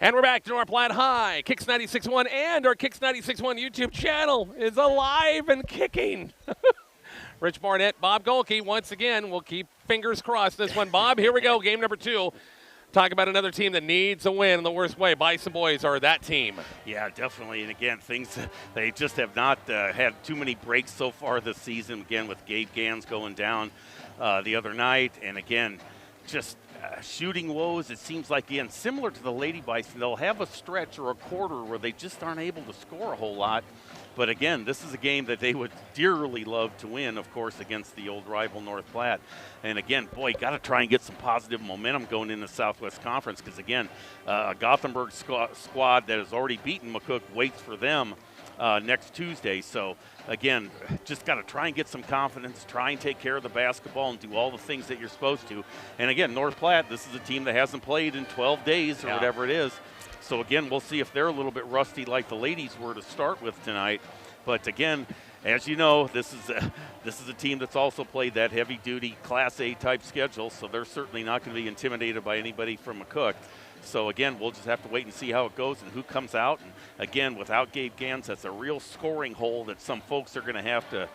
And we're back to our Platte High. Kicks 96.1 and our Kicks 96.1 YouTube channel is alive and kicking. Rich Barnett, Bob Golke, once again, we'll keep fingers crossed this one. Bob, here we go, game number 2. Talk about another team that needs a win in the worst way. Bison boys are that team. Yeah, definitely. And again, they just have not had too many breaks so far this season. Again, with Gabe Gans going down the other night. And again, just shooting woes. It seems like, again, similar to the Lady Bison, they'll have a stretch or a quarter where they just aren't able to score a whole lot. But again, this is a game that they would dearly love to win, of course, against the old rival North Platte. And again, boy, got to try and get some positive momentum going in the Southwest Conference because, again, a Gothenburg squad that has already beaten McCook waits for them next Tuesday. So, again, just got to try and get some confidence, try and take care of the basketball and do all the things that you're supposed to. And, again, North Platte, this is a team that hasn't played in 12 days or whatever it is. So, again, we'll see if they're a little bit rusty like the ladies were to start with tonight. But, again, as you know, this is a team that's also played that heavy-duty Class A type schedule, so they're certainly not going to be intimidated by anybody from McCook. So, again, we'll just have to wait and see how it goes and who comes out. And, again, without Gabe Gans, that's a real scoring hole that some folks are going to have to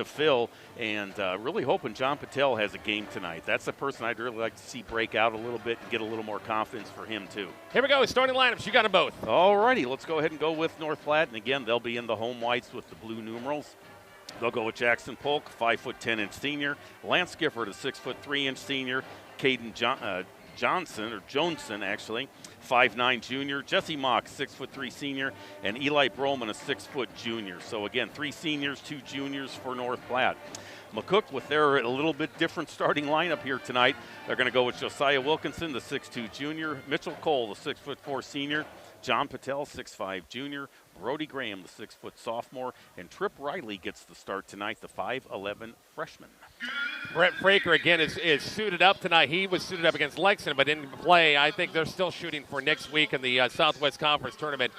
fill. And really hoping John Patel has a game tonight. That's the person I'd really like to see break out a little bit and get a little more confidence for him, too. Here we go, starting lineups. You got them both. All righty, let's go ahead and go with North Platte. And, again, they'll be in the home whites with the blue numerals. They'll go with Jackson Polk, 5'10" senior. Lance Gifford, a 6'3" senior. Caden Johnson, actually, 5'9" junior. Jesse Mock, 6'3" senior. And Eli Broman, a 6' junior. So, again, 3 seniors, 2 juniors for North Platte. McCook, with their a little bit different starting lineup here tonight, they're going to go with Josiah Wilkinson, the 6'2" junior. Mitchell Cole, the 6'4" senior. John Patel, 6'5" junior. Brody Graham, the 6' sophomore. And Trip Riley gets the start tonight, the 5'11" freshman. Brett Fraker, again, is suited up tonight. He was suited up against Lexington, but didn't play. I think they're still shooting for next week in the Southwest Conference Tournament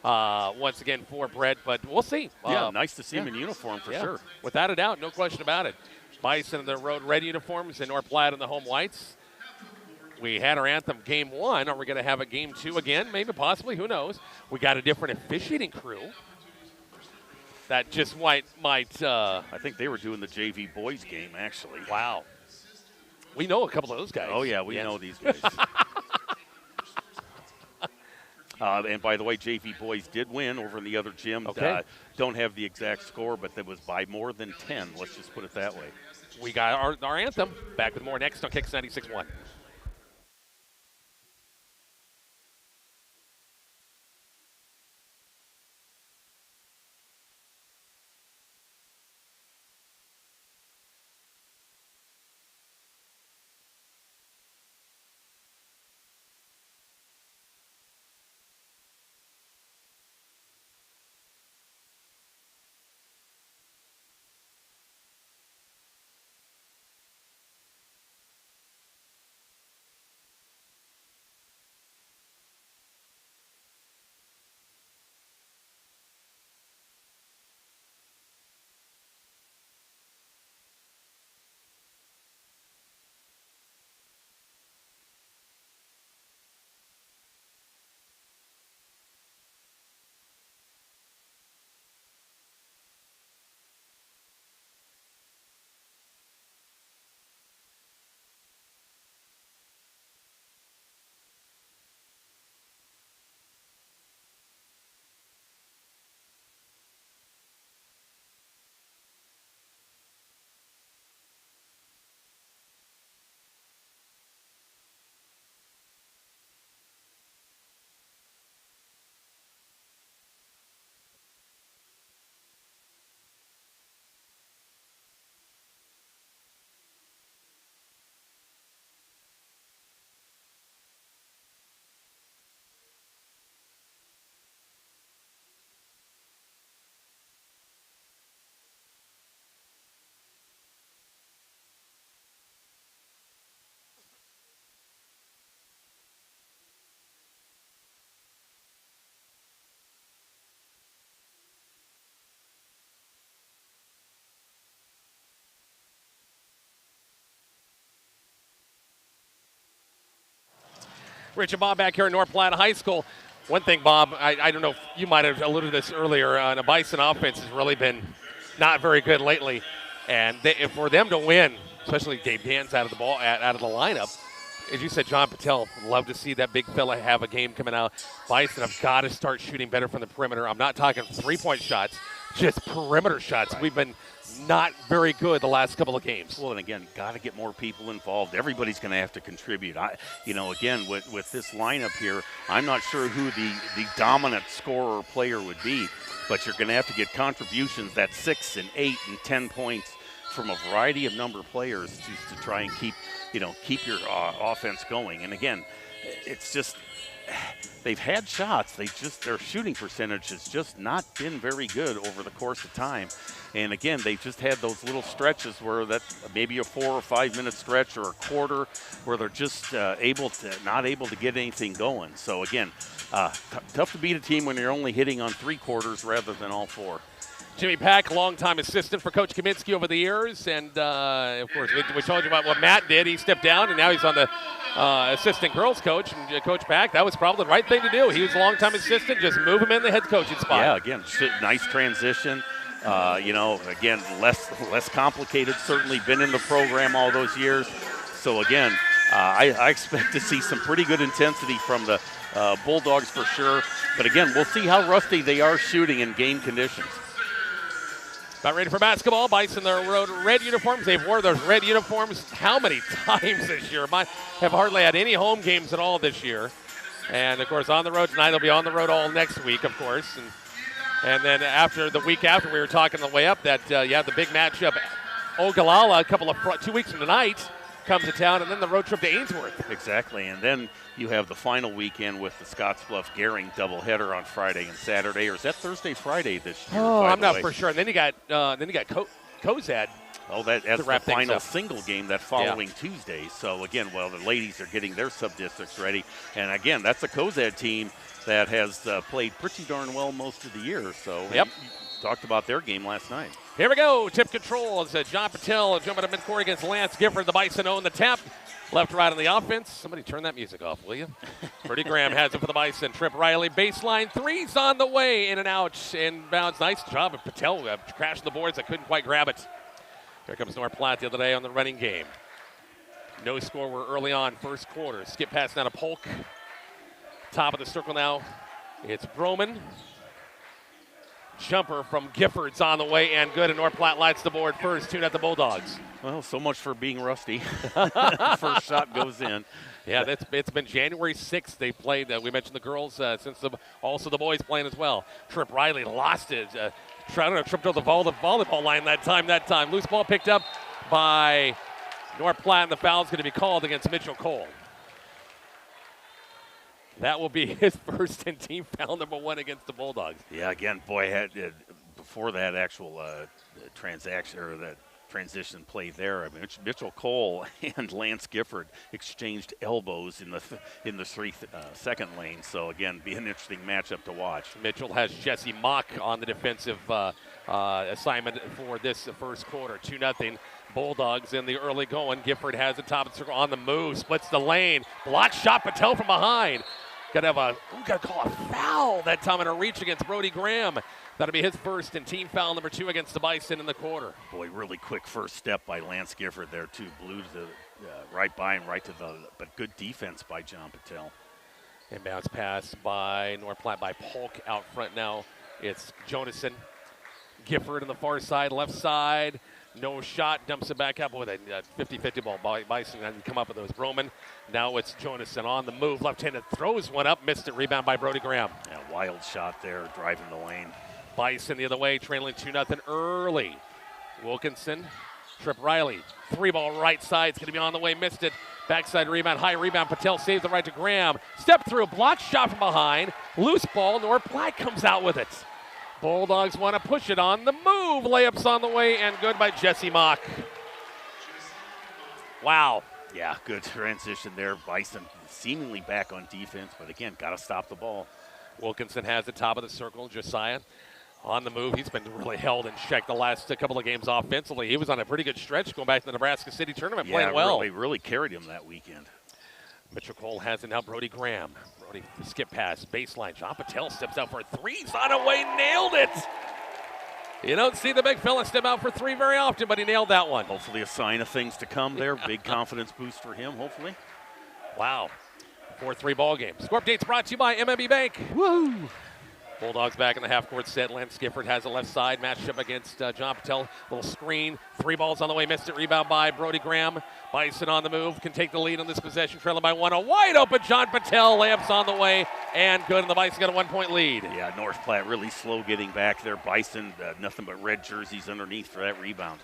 once again for Brett, but we'll see. Yeah, nice to see him in uniform for sure. Without a doubt, no question about it. Bison in the road red uniforms and North Platte in the home whites. We had our anthem game 1. Are we going to have a game 2 again? Maybe, possibly. Who knows? We got a different officiating crew. That just might I think they were doing the JV boys game, actually. Wow. We know a couple of those guys. Oh, yeah, we know these guys. And by the way, JV boys did win over in the other gym. Okay. Don't have the exact score, but that was by more than 10. Let's just put it that way. We got our anthem. Back with more next on Kicks 96.1. Rich and Bob back here at North Platte High School. One thing, Bob, I don't know if you might have alluded to this earlier, the Bison offense has really been not very good lately. And for them to win, especially Gabe Gans out of the lineup, as you said, John Patel, love to see that big fella have a game coming out. Bison have got to start shooting better from the perimeter. I'm not talking three-point shots, just perimeter shots. We've been not very good the last couple of games. Well, and again, got to get more people involved. Everybody's going to have to contribute. Again, with this lineup here, I'm not sure who the dominant scorer or player would be, but you're going to have to get contributions that 6 and 8 and 10 points from a variety of number of players to try and keep your offense going. And again, it's just they've had shots. Their shooting percentage has just not been very good over the course of time. And again, they've just had those little stretches where that maybe a 4 or 5 minute stretch or a quarter where they're just not able to get anything going. So again, tough to beat a team when you're only hitting on 3 quarters rather than all 4. Jimmy Pack, longtime assistant for Coach Kaminsky over the years. And, of course, we told you about what Matt did. He stepped down, and now he's on the assistant girls coach. And Coach Pack, that was probably the right thing to do. He was a longtime assistant. Just move him in the head coaching spot. Yeah, again, nice transition. Again, less complicated. Certainly been in the program all those years. So, again, I expect to see some pretty good intensity from the Bulldogs for sure. But, again, we'll see how rusty they are shooting in game conditions. About ready for basketball. Bison, their road red uniforms. They've wore those red uniforms how many times this year? Have hardly had any home games at all this year. And, of course, on the road tonight. They'll be on the road all next week, of course. And then the week after, we were talking on the way up that, the big matchup. Ogallala, 2 weeks from tonight, comes to town, and then the road trip to Ainsworth. Exactly, and then you have the final weekend with the Scottsbluff-Gehring doubleheader on Friday and Saturday, or is that Thursday, Friday this year? Oh, I'm not for sure. And then you got Cozad. Oh, that's the final up. Single game that following Tuesday. So again, the ladies are getting their sub-districts ready, and again, that's a Cozad team that has played pretty darn well most of the year. So yep. Talked about their game last night. Here we go. Tip control as John Patel jumping up midcourt against Lance Gifford. The Bison own the tap. Left, right on the offense. Somebody turn that music off, will you? Brody Graham has it for the Bison. Trip Riley, baseline. 3's on the way. In and out. Inbounds. Nice job of Patel. Crashed the boards. I couldn't quite grab it. Here comes North Platte the other day on the running game. No score. We're early on. First quarter. Skip pass now to Polk. Top of the circle now. It's Broman. Jumper from Gifford's on the way and good, and North Platte lights the board first. 2 at the Bulldogs. Well, so much for being rusty. First shot goes in. Yeah, it's been January 6th they played. We mentioned the girls, also the boys playing as well. Trip Riley lost it. Tripped over the volleyball line that time. Loose ball picked up by North Platte, and the foul's going to be called against Mitchell Cole. That will be his first and team foul number 1 against the Bulldogs. Yeah, again, boy, before that actual transaction or that transition play there, I mean, Mitchell Cole and Lance Gifford exchanged elbows in the 3-second lane. So again, be an interesting matchup to watch. Mitchell has Jesse Mock on the defensive assignment for this first quarter. 2-0. Bulldogs in the early going. Gifford has the top of the circle on the move, splits the lane, block shot. Patel from behind. Got to call a foul that time in a reach against Brody Graham. That'll be his first and team foul number 2 against the Bison in the quarter. Boy, really quick first step by Lance Gifford there too. Blew to the right by him, but good defense by John Patel. Inbounds pass by North Platte by Polk out front now. It's Jonason. Gifford on the far side, left side. No shot, dumps it back up with a 50-50 ball. Bison didn't come up with those. Broman, now it's Jonason on the move. Left-handed throws one up, missed it. Rebound by Brody Graham. Yeah, wild shot there, driving the lane. Bison the other way, trailing 2-0 early. Wilkinson, Trip Riley. 3-ball right side, it's going to be on the way, missed it. Backside rebound, high rebound. Patel saves the right to Graham. Step through, block shot from behind. Loose ball, North Platte comes out with it. Bulldogs want to push it on the move. Layups on the way and good by Jesse Mock. Wow. Yeah, good transition there. Bison seemingly back on defense, but again, got to stop the ball. Wilkinson has the top of the circle. Josiah on the move. He's been really held in check the last couple of games offensively. He was on a pretty good stretch going back to the Nebraska City tournament, playing well. Really carried him that weekend. Mitchell Cole has it now. Brody Graham. Brody skip pass, baseline. John Patel steps out for a three. He's on a way, nailed it. You don't see the big fella step out for three very often, but he nailed that one. Hopefully a sign of things to come there. Big confidence boost for him, hopefully. Wow. 4-3 ball game. Score updates brought to you by MMB Bank. Woo! Bulldogs back in the half-court set. Lance Gifford has the left side. Matched up against John Patel. Little screen. Three balls on the way. Missed it. Rebound by Brody Graham. Bison on the move. Can take the lead on this possession. Trailing by one. A wide open John Patel. Layups on the way. And good. And the Bison got a 1-point lead. Yeah, North Platte really slow getting back there. Bison, nothing but red jerseys underneath for that rebound.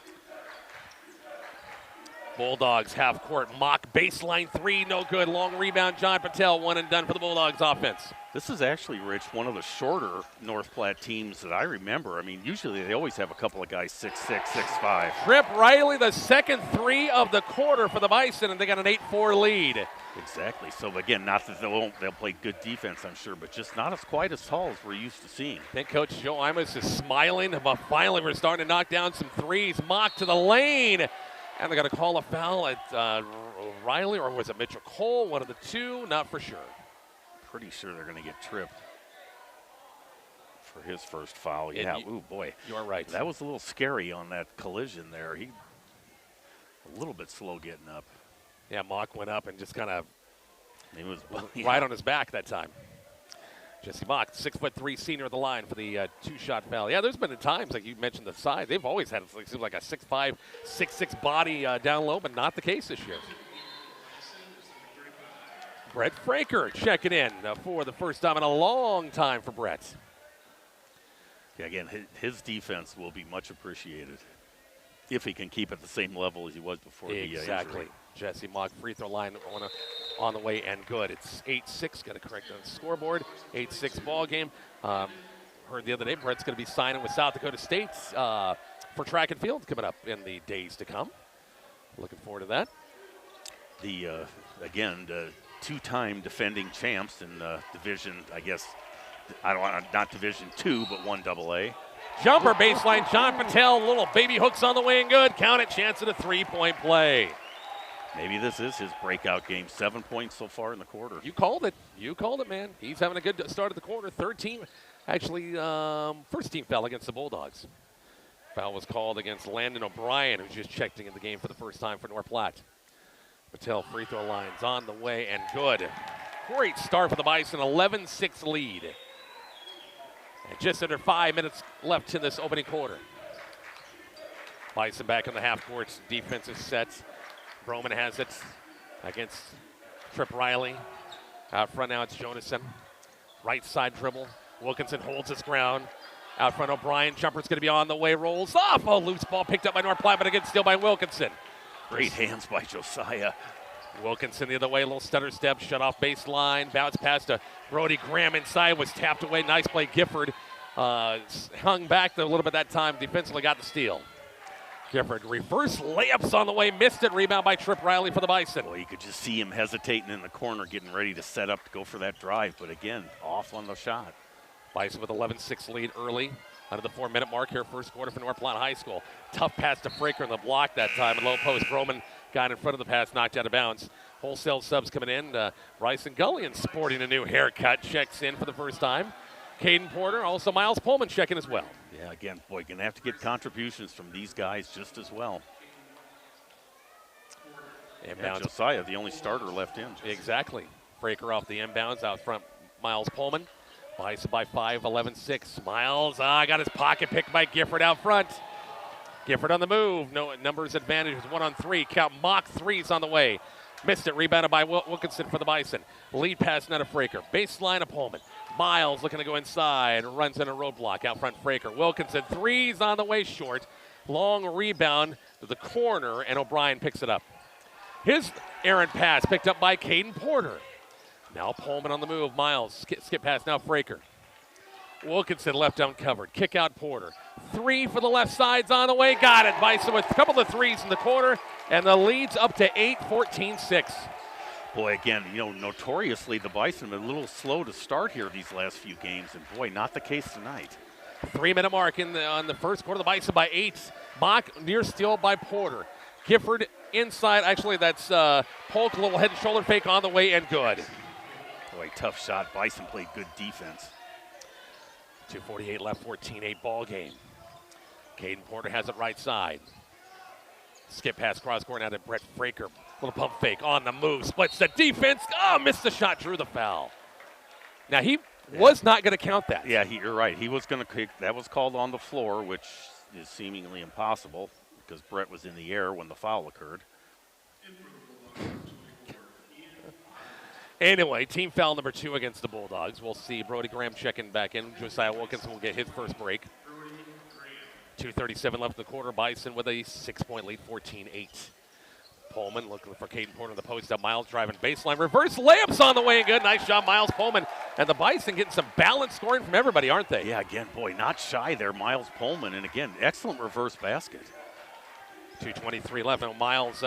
Bulldogs half-court. Mock baseline three. No good. Long rebound. John Patel. One and done for the Bulldogs offense. This is actually, Rich, one of the shorter North Platte teams that I remember. I mean, usually they always have a couple of guys 6'6", 6'5". Trip Riley, the second three of the quarter for the Bison, and they got an 8-4 lead. Exactly. So, again, not that they'll play good defense, I'm sure, but just not as quite as tall as we're used to seeing. I think Coach Joe Imus is smiling, but finally we're starting to knock down some threes. Mock to the lane, and they got to call a foul at Riley, or was it Mitchell Cole? One of the two, not for sure. Pretty sure they're going to get tripped for his first foul. Yeah, ooh, boy. You're right. That was a little scary on that collision there. He a little bit slow getting up. Yeah, Mock went up and just kind of yeah. right on his back that time. Jesse Mock, 6'3" senior at the line for the two-shot foul. Yeah, there's been times, like you mentioned, the size. They've always had like a 6'5", 6'6" body down low, but not the case this year. Brett Fraker checking in for the first time in a long time for Brett. Yeah, again, his defense will be much appreciated if he can keep at the same level as he was before the injury. Exactly. Jesse Mock free throw line on the way and good. It's 8-6. Got to correct on the scoreboard. 8-6 ball game. Heard the other day Brett's going to be signing with South Dakota State for track and field coming up in the days to come. Looking forward to that. The two-time defending champs in division, I guess, not Division II, but 1AA. Jumper baseline, John Patel, little baby hooks on the way and good. Count it, chance at a three-point play. Maybe this is his breakout game. 7 points so far in the quarter. You called it. You called it, man. He's having a good start of the quarter. Third team, actually, first team foul against the Bulldogs. Foul was called against Landon O'Brien, who just checked in the game for the first time for North Platte. Patel free throw lines on the way and good. Great start for the Bison, 11-6 lead. And just under 5 minutes left in this opening quarter. Bison back in the half court. Defensive sets. Broman has it against Trip Riley. Out front now it's Jonason. Right side dribble. Wilkinson holds his ground. Out front O'Brien. Jumper's going to be on the way. Rolls off. Oh, loose ball picked up by North Platte, but again steal by Wilkinson. Great hands by Josiah. Wilkinson the other way, a little stutter step, shut off baseline, bounce pass to Brody Graham inside, was tapped away. Nice play, Gifford. Hung back a little bit that time, defensively got the steal. Gifford reverse layups on the way, missed it. Rebound by Trip Riley for the Bison. Well, you could just see him hesitating in the corner, getting ready to set up to go for that drive, but again, off on the shot. Bison with 11-6 lead early. Under the 4-minute mark here, first quarter for North Platte High School. Tough pass to Fraker in the block that time. And low post, Broman got in front of the pass, knocked out of bounds. Wholesale subs coming in. Bryson Gullion sporting a new haircut, checks in for the first time. Caden Porter, also Miles Pullman checking as well. Yeah, again, boy, going to have to get contributions from these guys just as well. Inbounds. Josiah, the only starter left in. Exactly. Fraker off the inbounds, out front, Miles Pullman. Bison by 5, 11-6. Miles got his pocket picked by Gifford out front. Gifford on the move. No numbers advantage. 1-on-3. Count mock threes on the way. Missed it. Rebounded by Wilkinson for the Bison. Lead pass now to Fraker. Baseline of Pullman. Miles looking to go inside. Runs in a roadblock. Out front Fraker. Wilkinson. Threes on the way short. Long rebound to the corner, and O'Brien picks it up. His errant pass picked up by Caden Porter. Now Pullman on the move. Miles, skip pass, now Fraker. Wilkinson left uncovered. Kick out Porter. Three for the left side's on the way. Got it. Bison with a couple of threes in the quarter, and the lead's up to 8, 14-6. Boy, again, notoriously the Bison have been a little slow to start here these last few games, and boy, not the case tonight. 3-minute mark on the first quarter. The Bison by 8. Mock near steal by Porter. Gifford inside. Actually, that's Polk, a little head and shoulder fake on the way and good. Boy, tough shot. Bison played good defense. 2:48 left, 14-8 ball game. Caden Porter has it right side. Skip pass cross court now to Brett Fraker. Little pump fake on the move. Splits the defense. Oh, missed the shot, drew the foul. Now, he was not going to count that. Yeah, you're right. He was going to kick. That was called on the floor, which is seemingly impossible because Brett was in the air when the foul occurred. Anyway, team foul number 2 against the Bulldogs. We'll see Brody Graham checking back in. Josiah Wilkinson will get his first break. 2:37 left in the quarter. Bison with a 6-point lead, 14-8. Pullman looking for Caden Porter in the post. Miles driving baseline. Reverse layups on the way and good. Nice job, Miles Pullman. And the Bison getting some balanced scoring from everybody, aren't they? Yeah, again, boy, not shy there, Miles Pullman. And again, excellent reverse basket. 2:23 left. Now Miles,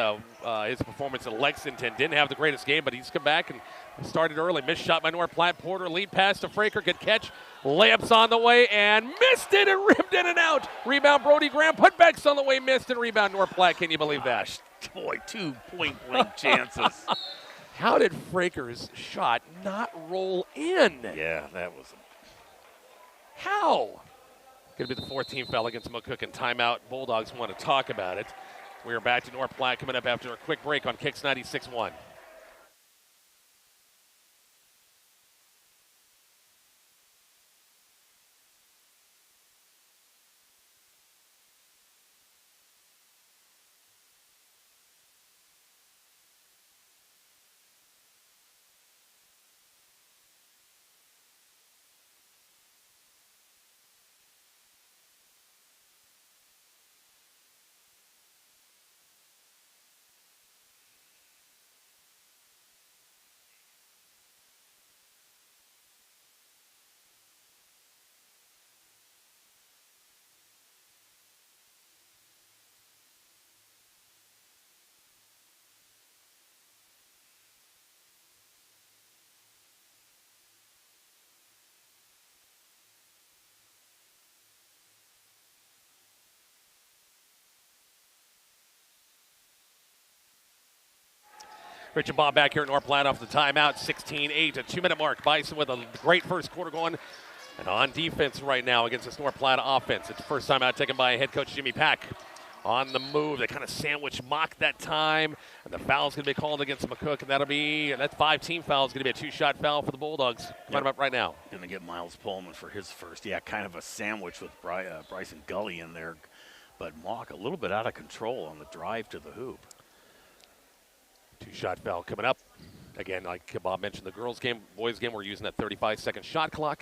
his performance at Lexington didn't have the greatest game, but he's come back and started early. Missed shot by North Platte. Porter lead pass to Fraker. Good catch. Layups on the way and missed it and ripped in and out. Rebound Brody Graham. Putbacks on the way, missed and rebound North Platte. Can you believe that? Boy, 2 point-blank chances. How did Fraker's shot not roll in? Yeah, that was. How? Going to be the 4th team foul against McCook and timeout. Bulldogs want to talk about it. We are back to North Platte coming up after a quick break on Kicks 96.1. Rich and Bob back here at North Platte off the timeout. 16-8, a 2-minute mark. Bison with a great first quarter going. And on defense right now against this North Platte offense. It's the first time out taken by head coach Jimmy Pack. On the move, they kind of sandwich mock that time. And the foul's going to be called against McCook. And that 5-team foul is going to be a 2-shot foul for the Bulldogs. Coming up right now. Going to get Miles Pullman for his first. Yeah, kind of a sandwich with Bryson Gully in there. But Mock a little bit out of control on the drive to the hoop. 2-shot foul coming up. Again, like Bob mentioned, the girls' game, boys' game, we're using that 35-second shot clock.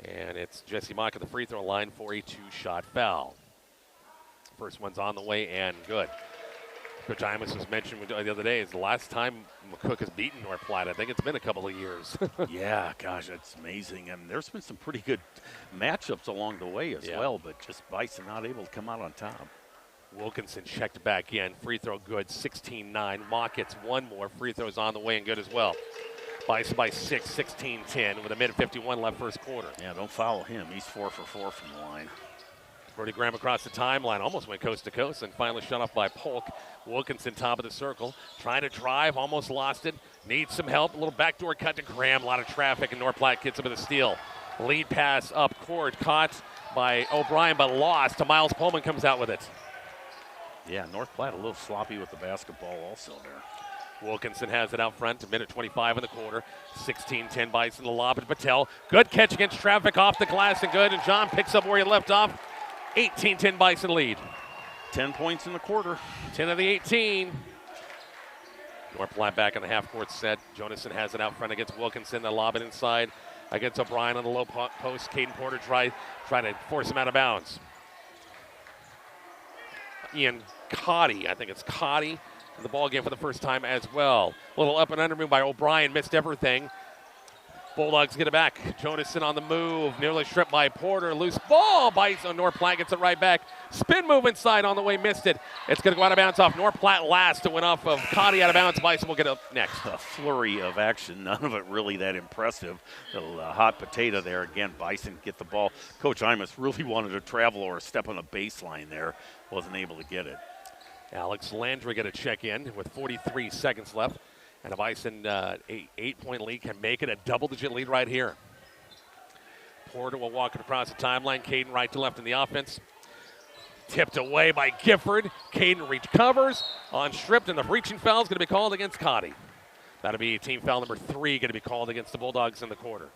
And it's Jesse Mock at the free throw line for a 2-shot foul. First one's on the way and good. Coach Imus was mentioning the other day is the last time McCook has beaten North Platte. I think it's been a couple of years. Yeah, gosh, that's amazing. And there's been some pretty good matchups along the way as well, but just Bison not able to come out on top. Wilkinson checked back in. Free throw good, 16-9. Mock gets one more. Free throws on the way and good as well. Bison by 6, 16-10 with a minute 51 left first quarter. Yeah, don't foul him. He's 4 for 4 from the line. Brody Graham across the timeline, almost went coast to coast and finally shut off by Polk. Wilkinson top of the circle, trying to drive, almost lost it. Needs some help, a little backdoor cut to Graham. A lot of traffic and North Platte gets him with a steal. Lead pass up court, caught by O'Brien but lost to Miles Pullman, comes out with it. Yeah, North Platte a little sloppy with the basketball also there. Wilkinson has it out front, a minute 25 in the quarter. 16-10 Bison, the lob at Patel. Good catch against traffic off the glass and good. And John picks up where he left off. 18-10 Bison lead. 10 points in the quarter. 10 of the 18. North Platte back in the half-court set. Jonason has it out front against Wilkinson. The lob it inside against O'Brien on the low post. Caden Porter trying to force him out of bounds. Ian Cotty, I think it's Cotty, in the ball game for the first time as well. A little up and under move by O'Brien, missed everything. Bulldogs get it back. Jonason on the move, nearly stripped by Porter. Loose ball, Bison. North Platte gets it right back. Spin move inside on the way, missed it. It's going to go out of bounds off North Platte last to win off of Cotty out of bounds. Bison will get up next. A flurry of action, none of it really that impressive. Little hot potato there. Again, Bison get the ball. Coach Imus really wanted to travel or step on the baseline there. Wasn't able to get it. Alex Landry going to check in with 43 seconds left. And a Bison 8-point lead can make it a double-digit lead right here. Porter will walk it across the timeline. Caden right to left in the offense. Tipped away by Gifford. Caden recovers on stripped, and the reaching foul is going to be called against Cotty. That'll be team foul number 3 going to be called against the Bulldogs in the quarter.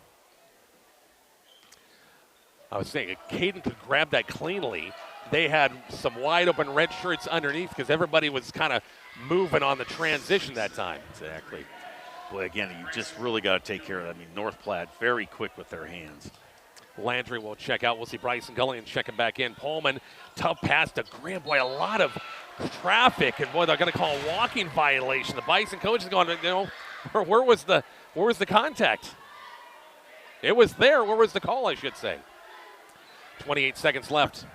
I was saying, if Caden could grab that cleanly, they had some wide open red shirts underneath because everybody was kind of moving on the transition that time. Exactly. Boy, again, you just really got to take care of that. I mean, North Platte very quick with their hands. Landry will check out. We'll see Bryson Gullion checking back in. Pullman, tough pass to Graham. Boy, a lot of traffic, and boy, they're going to call a walking violation. The Bison coach is going, where was the contact? It was there. Where was the call, I should say? 28 seconds left.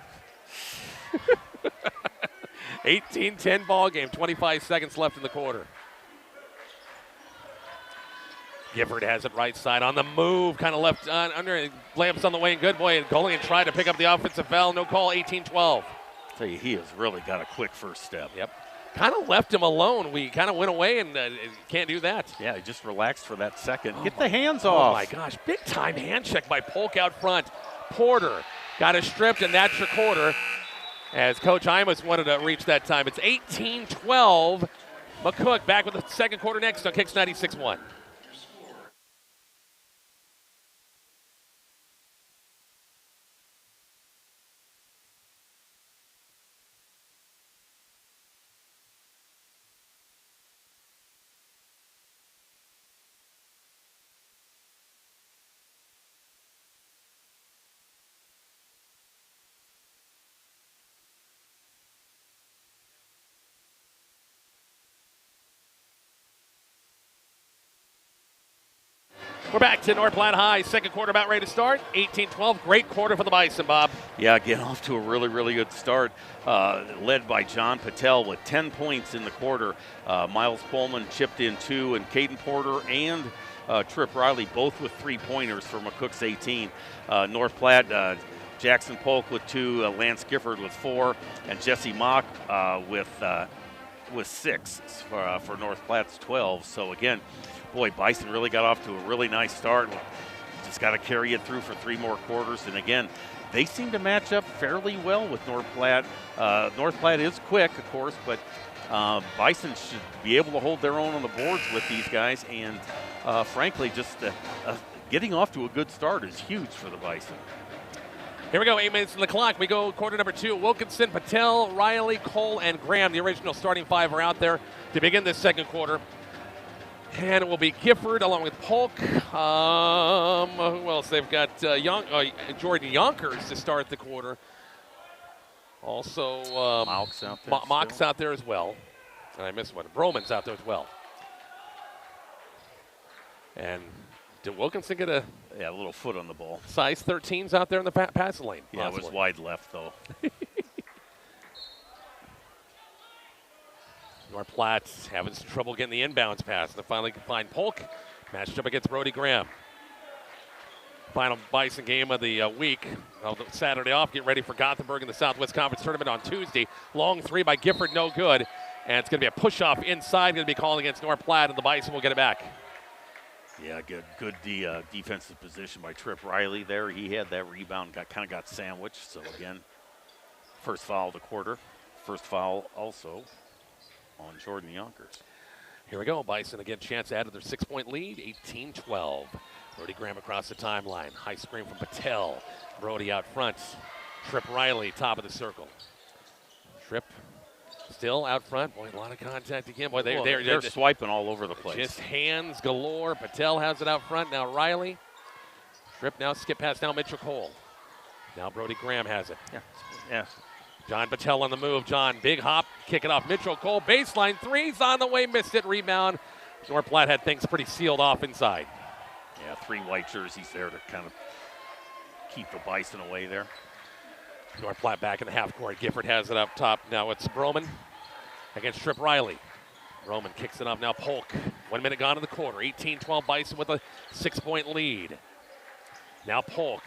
18-10 ball game. 25 seconds left in the quarter. Gifford has it right side on the move, kind of left under, lamps on the way and good. Boy, Gullion tried to pick up the offensive foul, no call, 18-12. Tell you, he has really got a quick first step. Yep. Kind of left him alone. We kind of went away and can't do that. Yeah, he just relaxed for that second. Get the hands off. Oh, my gosh. Big-time hand check by Polk out front. Porter got it stripped, and that's your quarter. As Coach Imus wanted to reach that time. It's 18-12. McCook back with the second quarter next on Kicks 96.1. We're back to North Platte High. Second quarter about ready to start. 18-12. Great quarter for the Bison, Bob. Yeah, getting off to a really, really good start. Led by John Patel with 10 points in the quarter. Miles Pullman chipped in 2, and Caden Porter and Trip Riley both with 3-pointers for McCook's 18. North Platte, Jackson Polk with 2, Lance Gifford with 4, and Jesse Mock with 6 for North Platte's 12. So again, boy, Bison really got off to a really nice start. Just got to carry it through for 3 more quarters. And again, they seem to match up fairly well with North Platte. North Platte is quick, of course, but Bison should be able to hold their own on the boards with these guys. And frankly, just getting off to a good start is huge for the Bison. Here we go, 8 minutes on the clock. We go quarter number 2. Wilkinson, Patel, Riley, Cole, and Graham. The original starting 5 are out there to begin this second quarter. And it will be Gifford along with Polk. Who else? They've got Jordan Yonkers to start the quarter. Also, Mock's out there as well. And I missed one. Broman's out there as well. And did Wilkinson get a little foot on the ball? Size 13's out there in the passing lane. Yeah, possibly. It was wide left, though. North Platte having some trouble getting the inbounds pass. They finally can find Polk. Matched up against Brody Graham. Final Bison game of the week. Saturday off. Get ready for Gothenburg in the Southwest Conference Tournament on Tuesday. Long 3 by Gifford, no good. And it's going to be a push-off inside. Going to be called against North Platte, and the Bison will get it back. Yeah, good defensive position by Trip Riley there. He had that rebound, kind of got sandwiched. So again, first foul of the quarter. First foul also on Jordan Yonkers. Here we go. Bison again, chance to add to their 6-point lead, 18-12. Brody Graham across the timeline. High screen from Patel. Brody out front. Trip Riley, top of the circle. Trip still out front. Boy, a lot of contact again. Boy, they're swiping all over the place. Just hands galore. Patel has it out front. Now Riley. Trip now skip pass. Now Mitchell Cole. Now Brody Graham has it. Yeah. John Patel on the move. John, big hop, kick it off. Mitchell Cole, baseline 3's on the way, missed it, rebound. North Platte had things pretty sealed off inside. Yeah, 3 white jerseys there to kind of keep the Bison away there. North Platte back in the half court. Gifford has it up top. Now it's Broman against Trip Riley. Broman kicks it up. Now Polk. 1 minute gone in the quarter. 18-12 Bison with a 6-point lead. Now Polk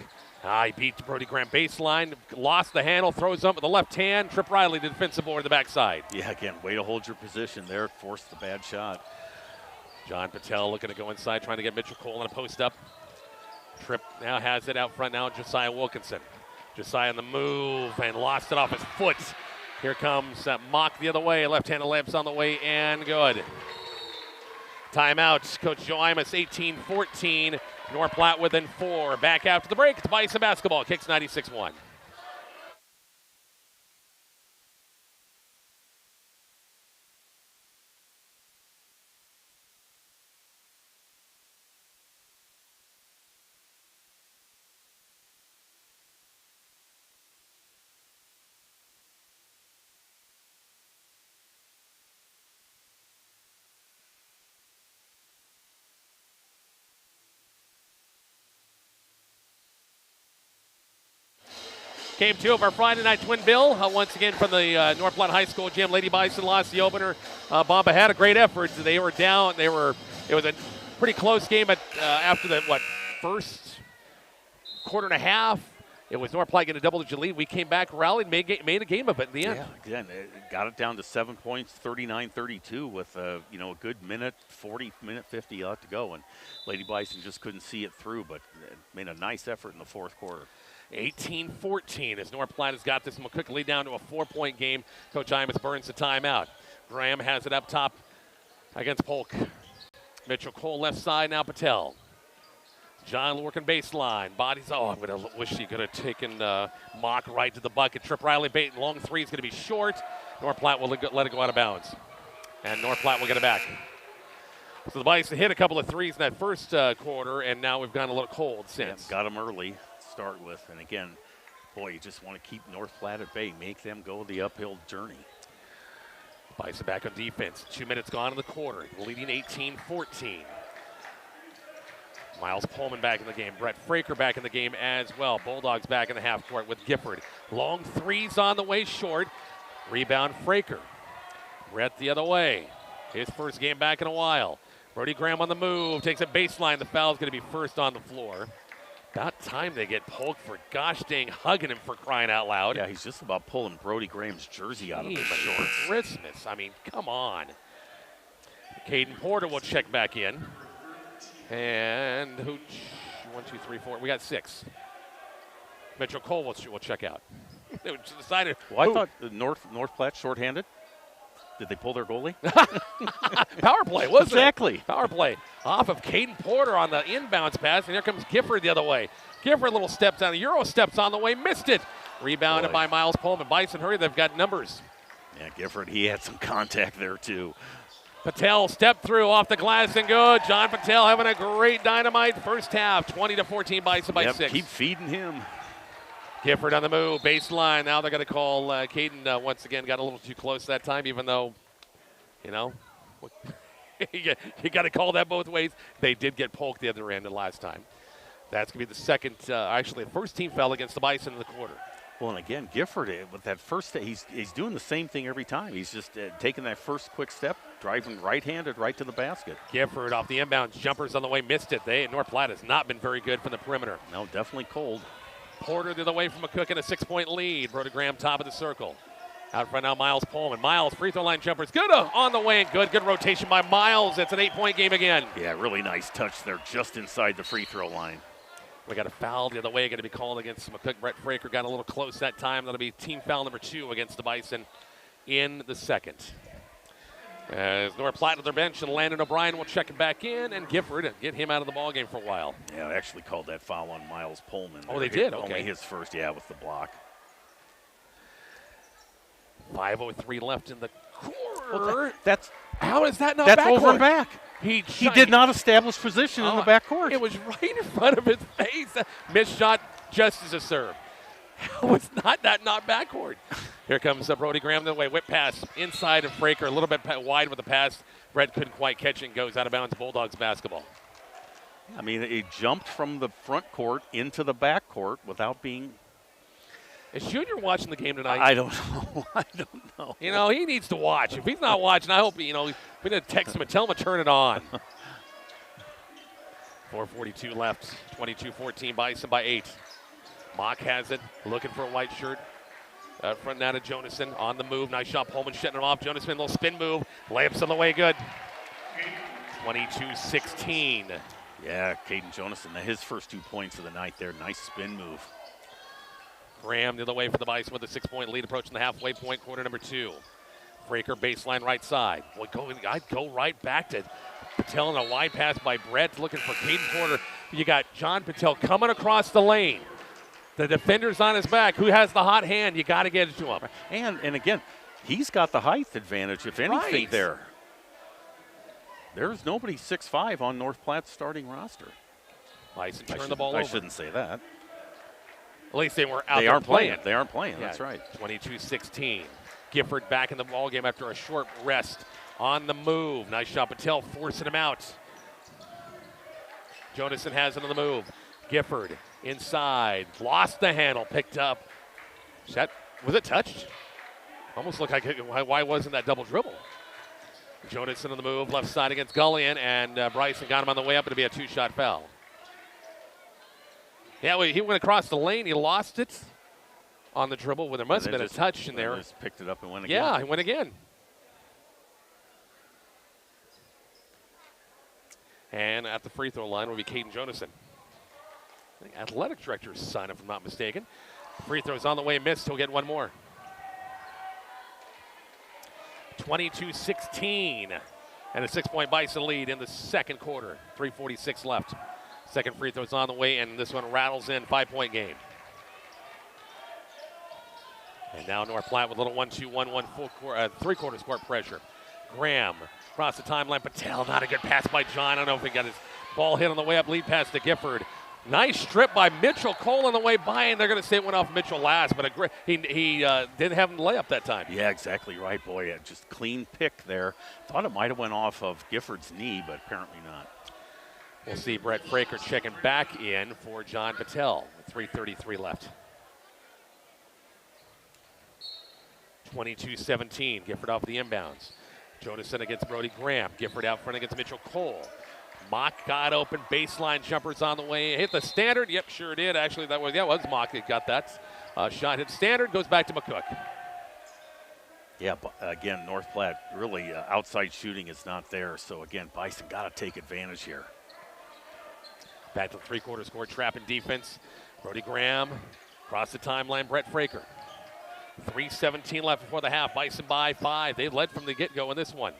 He beat Brody Graham baseline, lost the handle, throws up with the left hand. Trip Riley, the defensive board, the backside. Yeah, again, way to hold your position there, forced the bad shot. John Patel looking to go inside, trying to get Mitchell Cole on a post up. Tripp now has it out front now, Josiah Wilkinson. Josiah on the move and lost it off his foot. Here comes Mock the other way, left-handed layups on the way and good. Timeout, Coach Joe Imus, 18-14. North Platte within 4. Back after the break, it's Bison basketball, Kicks 96-1. Game 2 of our Friday night twin bill. Once again from the North Platte High School gym. Lady Bison lost the opener. Bomba had a great effort. They were down. It was a pretty close game after the first quarter and a half. It was North Platte getting a double-digit lead. We came back, rallied, made a game of it in the end. Yeah, again, it got it down to 7 points, 39-32 with a good 50 left to go, and Lady Bison just couldn't see it through, but made a nice effort in the fourth quarter. 18-14 as North Platte has got this McCook lead down to a 4-point game. Coach Imus burns the timeout. Graham has it up top against Polk. Mitchell Cole left side, now Patel. John working baseline. Bodies, I'm going to wish he could have taken Mock right to the bucket. Trip Riley bait, long three is going to be short. North Platte will let it go out of bounds. And North Platte will get it back. So the Bison hit a couple of threes in that first quarter, and now we've gone a little cold since. Got them early to start with. And again, boy, you just want to keep North Platte at bay, make them go the uphill journey. Bison back on defense. 2 minutes gone in the quarter, leading 18-14. Miles Pullman back in the game. Brett Fraker back in the game as well. Bulldogs back in the half court with Gifford. Long threes on the way short. Rebound Fraker. Brett the other way. His first game back in a while. Brody Graham on the move. Takes a baseline. The foul's going to be first on the floor. About time they get Polk for gosh dang hugging him for crying out loud. Yeah, he's just about pulling Brody Graham's jersey out of his shorts. Christmas. I mean, come on. Caden Porter will check back in. And who? 1, 2, 3, 4. We got 6. Mitchell Cole will check out. They decided. Well, I thought the North Platte shorthanded. Did they pull their goalie? Power play, wasn't it? Exactly. Power play off of Caden Porter on the inbounds pass, and here comes Gifford the other way. Gifford little steps down. Euro steps on the way, missed it. Rebounded by Miles Pullman. Bison hurry, they've got numbers. Yeah, Gifford, he had some contact there too. Patel stepped through off the glass and good. John Patel having a great dynamite first half. 20-14 Bison by 6. Keep feeding him. Gifford on the move, baseline. Now they're going to call Caden once again. Got a little too close that time, even though, you got to call that both ways. They did get Polk the other end the last time. That's going to be the second, actually the first team foul against the Bison in the quarter. Well, and again, Gifford, with that first step, he's doing the same thing every time. He's just taking that first quick step, driving right-handed right to the basket. Gifford off the inbounds, jumpers on the way, missed it. North Platte has not been very good from the perimeter. No, definitely cold. Porter the other way from McCook in a 6-point lead. Brody Graham top of the circle. Out front now, Miles Pullman. Miles, free throw line jumpers. Good on the way and good. Good rotation by Miles. It's an 8-point game again. Yeah, really nice touch there just inside the free throw line. We got a foul the other way, going to be called against McCook. Brett Fraker got a little close that time. That'll be team foul number 2 against the Bison in the second. As North Platte to their bench, and Landon O'Brien will check it back in, and Gifford get him out of the ballgame for a while. Yeah, they actually called that foul on Miles Pullman. Oh, they did? Okay. Only his first, with the block. 5:03 left in the quarter. Well, how is that not that's backcourt? Over and back. He did not establish position in the backcourt. It was right in front of his face. Missed shot just as a serve. How is not backcourt? Here comes Brody Graham the way. Whip pass inside of Fraker. A little bit wide with the pass. Brett couldn't quite catch it and goes out of bounds. Bulldogs basketball. I mean, he jumped from the front court into the back court without being. Is Junior watching the game tonight? I don't know. He needs to watch. If he's not watching, I hope, we're going to text him and tell him to turn it on. 4:42 left. 22-14 Bison by 8. Mock has it, looking for a white shirt. Front now to Jonasson on the move. Nice shot. Pullman shutting him off. Jonasson, little spin move. Layups on the way, good. 22-16. Yeah, Caden Jonasson, his first 2 points of the night there. Nice spin move. Graham the other way for the Bison with a 6-point lead approaching the halfway point, quarter number 2. Breaker baseline right side. I'd go right back to Patel and a wide pass by Brett looking for Caden Porter. You got John Patel coming across the lane. The defender's on his back. Who has the hot hand? You got to get it to him. And again, he's got the height advantage, if anything, there. There's nobody 6'5" on North Platte's starting roster. Bison turn the ball over. I shouldn't say that. At least they weren't out there playing. They aren't playing, yeah, that's right. 22-16. Gifford back in the ball game after a short rest. On the move. Nice shot. Patel forcing him out. Jonasson has it on the move. Gifford inside. Lost the handle. Picked up. Was it touched? Almost looked like why wasn't that double dribble? Jonasson on the move. Left side against Gullion. And Bryson got him on the way up. It'll be a 2-shot foul. Yeah, he went across the lane. He lost it on the dribble. Well, there must have been a touch in there. Just picked it up and went again. Yeah, he went again. And at the free throw line will be Caden Jonasson. I think athletic director's sign, if I'm not mistaken. Free throw's on the way, missed. He'll get one more. 22-16. And a 6-point Bison lead in the second quarter. 3:46 left. Second free throw's on the way, and this one rattles in. 5-point game. And now North Platte with a little 1-2-1-1 three-quarters court pressure. Graham across the timeline. Patel, not a good pass by John. I don't know if he got his ball hit on the way up. Lead pass to Gifford. Nice strip by Mitchell Cole on the way by, and they're going to say it went off Mitchell last, but he didn't have him lay up that time. Yeah, exactly right, boy. Yeah, just clean pick there. Thought it might have went off of Gifford's knee, but apparently not. We'll see Brett Fraker checking back in for John Patel with 3:33 left. 22-17, Gifford off the inbounds. Jonasson against Brody Graham. Gifford out front against Mitchell Cole. Mock got open, baseline jumpers on the way. Hit the standard, yep, sure did. Actually, that was Mock that got that. Shot hit standard, goes back to McCook. Yeah, but again, North Platte really outside shooting is not there. So again, Bison got to take advantage here. Back to the three-quarters court, trapping defense. Brody Graham across the timeline, Brett Fraker. 3:17 left before the half. Bison by 5. They led from the get-go in this one.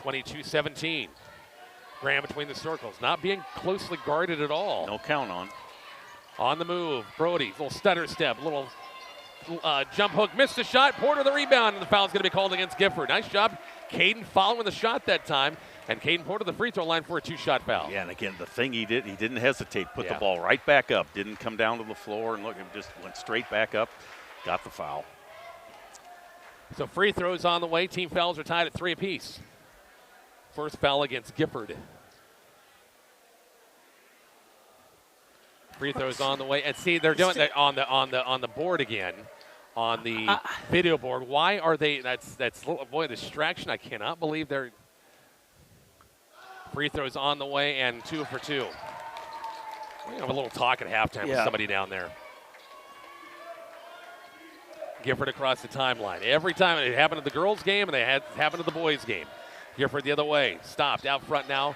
22-17. Graham between the circles, not being closely guarded at all. No count on. On the move, Brody, little stutter step, little jump hook, missed the shot. Porter the rebound, and the foul's going to be called against Gifford. Nice job, Caden following the shot that time, and Caden Porter the free throw line for a 2-shot foul. Yeah, and again, the thing he didn't hesitate, put the ball right back up, didn't come down to the floor and look, just went straight back up, got the foul. So free throws on the way. Team fouls are tied at 3 apiece. First foul against Gifford. Free throws on the way, and see they're doing that on the board again, on the video board. Why are they? That's boy, distraction. I cannot believe they're. Free throws on the way, and 2 for 2. We have a little talk at halftime with somebody down there. Gifford across the timeline. Every time it happened at the girls' game, and it happened at the boys' game. Gifford the other way. Stopped out front now.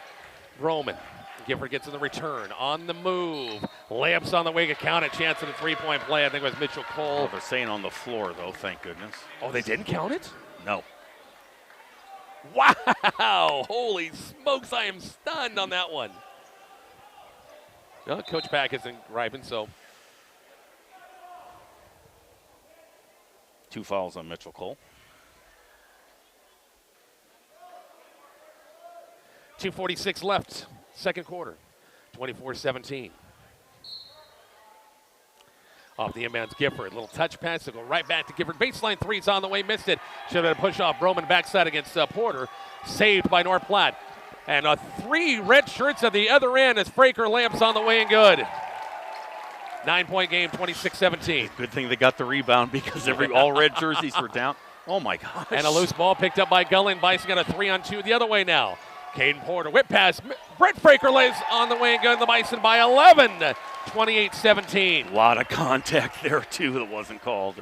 Roman. Gifford gets in the return. On the move. Layups on the way to count a chance at a 3-point play. I think it was Mitchell Cole. Oh, they're saying on the floor, though, thank goodness. Oh, they didn't count it? No. Wow. Holy smokes, I am stunned on that one. Well, Coach Pack isn't ripened, so. 2 fouls on Mitchell Cole. 2:46 left, second quarter, 24-17. Off the inbounds, Gifford. Little touch pass to go right back to Gifford. Baseline three's on the way, missed it. Should have been a push off. Broman backside against Porter. Saved by North Platte. And 3 red shirts at the other end as Fraker lamps on the way and good. 9-point game, 26-17. Good thing they got the rebound because all red jerseys were down. Oh, my gosh. And a loose ball picked up by Gullin. Bison got a 3-on-2 the other way now. Caden Porter, whip pass. Brett Fraker lays on the way and good. The Bison by 11, 28-17. A lot of contact there, too, that wasn't called.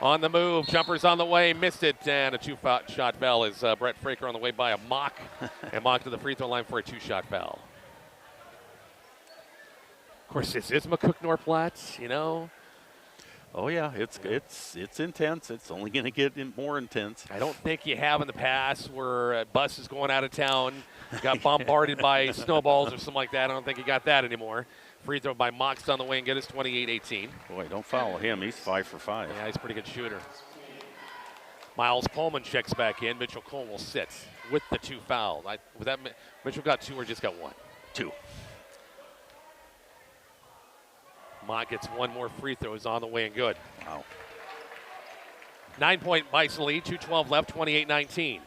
On the move, jumpers on the way, missed it, and a two-shot foul as Brett Fraker on the way by a mock, and mock to the free throw line for a two-shot foul. Of course, this is McCook North Platte, you know. Oh yeah, it's intense. It's only going to get more intense. I don't think you have in the past where a bus is going out of town, got bombarded by snowballs or something like that. I don't think you got that anymore. Free throw by Mox on the way and get us 28-18. Boy, don't foul him. He's 5 for 5. Yeah, he's a pretty good shooter. Miles Pullman checks back in. Mitchell Cole will sit with the two fouls. Was that Mitchell got two or just got one? Two. Mott gets one more free throw. Is on the way and good. Wow. 9-point Bison lead. 2:12 left. 28-19.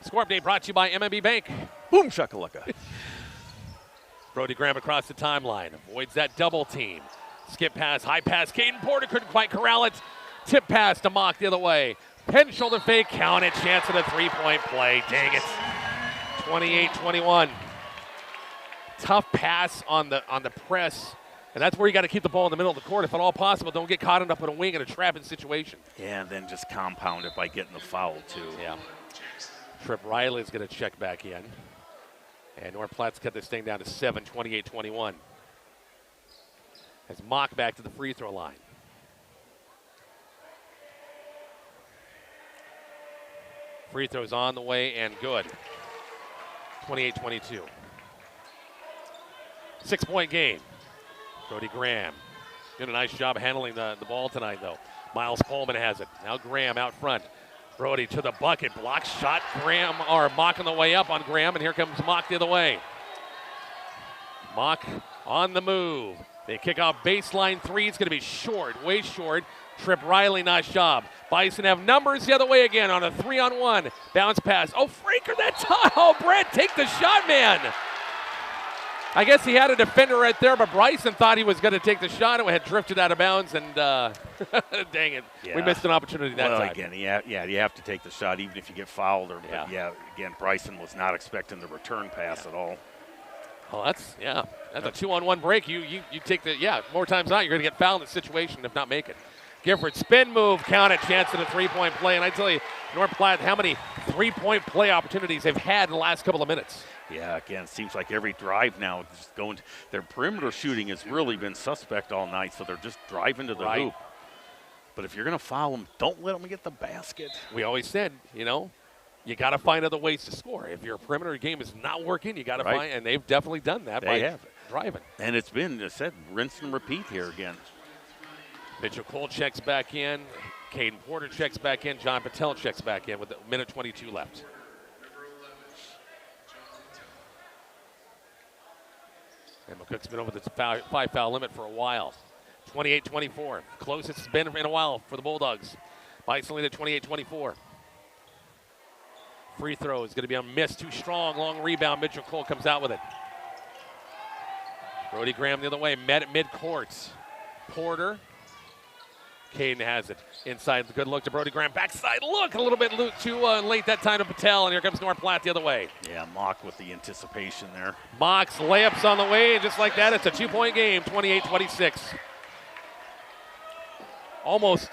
Score update brought to you by MMB Bank. Boom shakalaka. Brody Graham across the timeline. Avoids that double team. Skip pass, high pass. Caden Porter couldn't quite corral it. Tip pass to Mock the other way. Pen shoulder fake. Count it. Chance at a three-point play. Dang it. 28-21. Tough pass on the press. And that's where you got to keep the ball in the middle of the court. If at all possible, don't get caught up in a wing in a trapping situation. Yeah, and then just compound it by getting the foul, too. Yeah. Trip Riley's going to check back in. And North Platte's cut this thing down to 7, 28-21. As Mock back to the free throw line. Free throws on the way and good. 28-22. 6-point game. Brody Graham did a nice job handling the ball tonight, though. Miles Pullman has it. Now Graham out front. Brody to the bucket. Block shot. Graham, or Mock on the way up on Graham, and here comes Mock the other way. Mock on the move. They kick off baseline three. It's going to be short, way short. Trip Riley, nice job. Bison have numbers the other way again on a 3-on-1. Bounce pass. Oh, Fraker, that time. Oh, Brett, take the shot, man. I guess he had a defender right there, but Bryson thought he was going to take the shot. It had drifted out of bounds, and dang it. Yeah. We missed an opportunity that time. Again, you have to take the shot even if you get fouled. Again, Bryson was not expecting the return pass at all. Oh, that's a 2-on-1 break. You take more times not, you're going to get fouled in the situation if not make it. Gifford, spin move, count it, chance at a three-point play. And I tell you, North Platte, how many three-point play opportunities they've had in the last couple of minutes. Yeah, again, it seems like every drive now is just going. Their perimeter shooting has really been suspect all night, so they're just driving to the hoop. But if you're going to foul them, don't let them get the basket. We always said, you got to find other ways to score. If your perimeter game is not working, you got to find, and they've definitely done that by driving. And it's been, as I said, rinse and repeat here again. Mitchell Cole checks back in. Caden Porter checks back in. John Patel checks back in with a minute 22 left. And McCook's been over the five-foul limit for a while. 28-24. Closest it's been in a while for the Bulldogs. Bison lead at 28-24. Free throw is going to be a miss. Too strong. Long rebound. Mitchell Cole comes out with it. Brody Graham the other way. Met at midcourt. Porter. Caden has it. Inside, the good look to Brody Graham. Backside look. A little bit too late that time to Patel. And here comes North Platte the other way. Yeah, Mock with the anticipation there. Mock's layups on the way. And just like that, it's a 2-point game. 28-26. Almost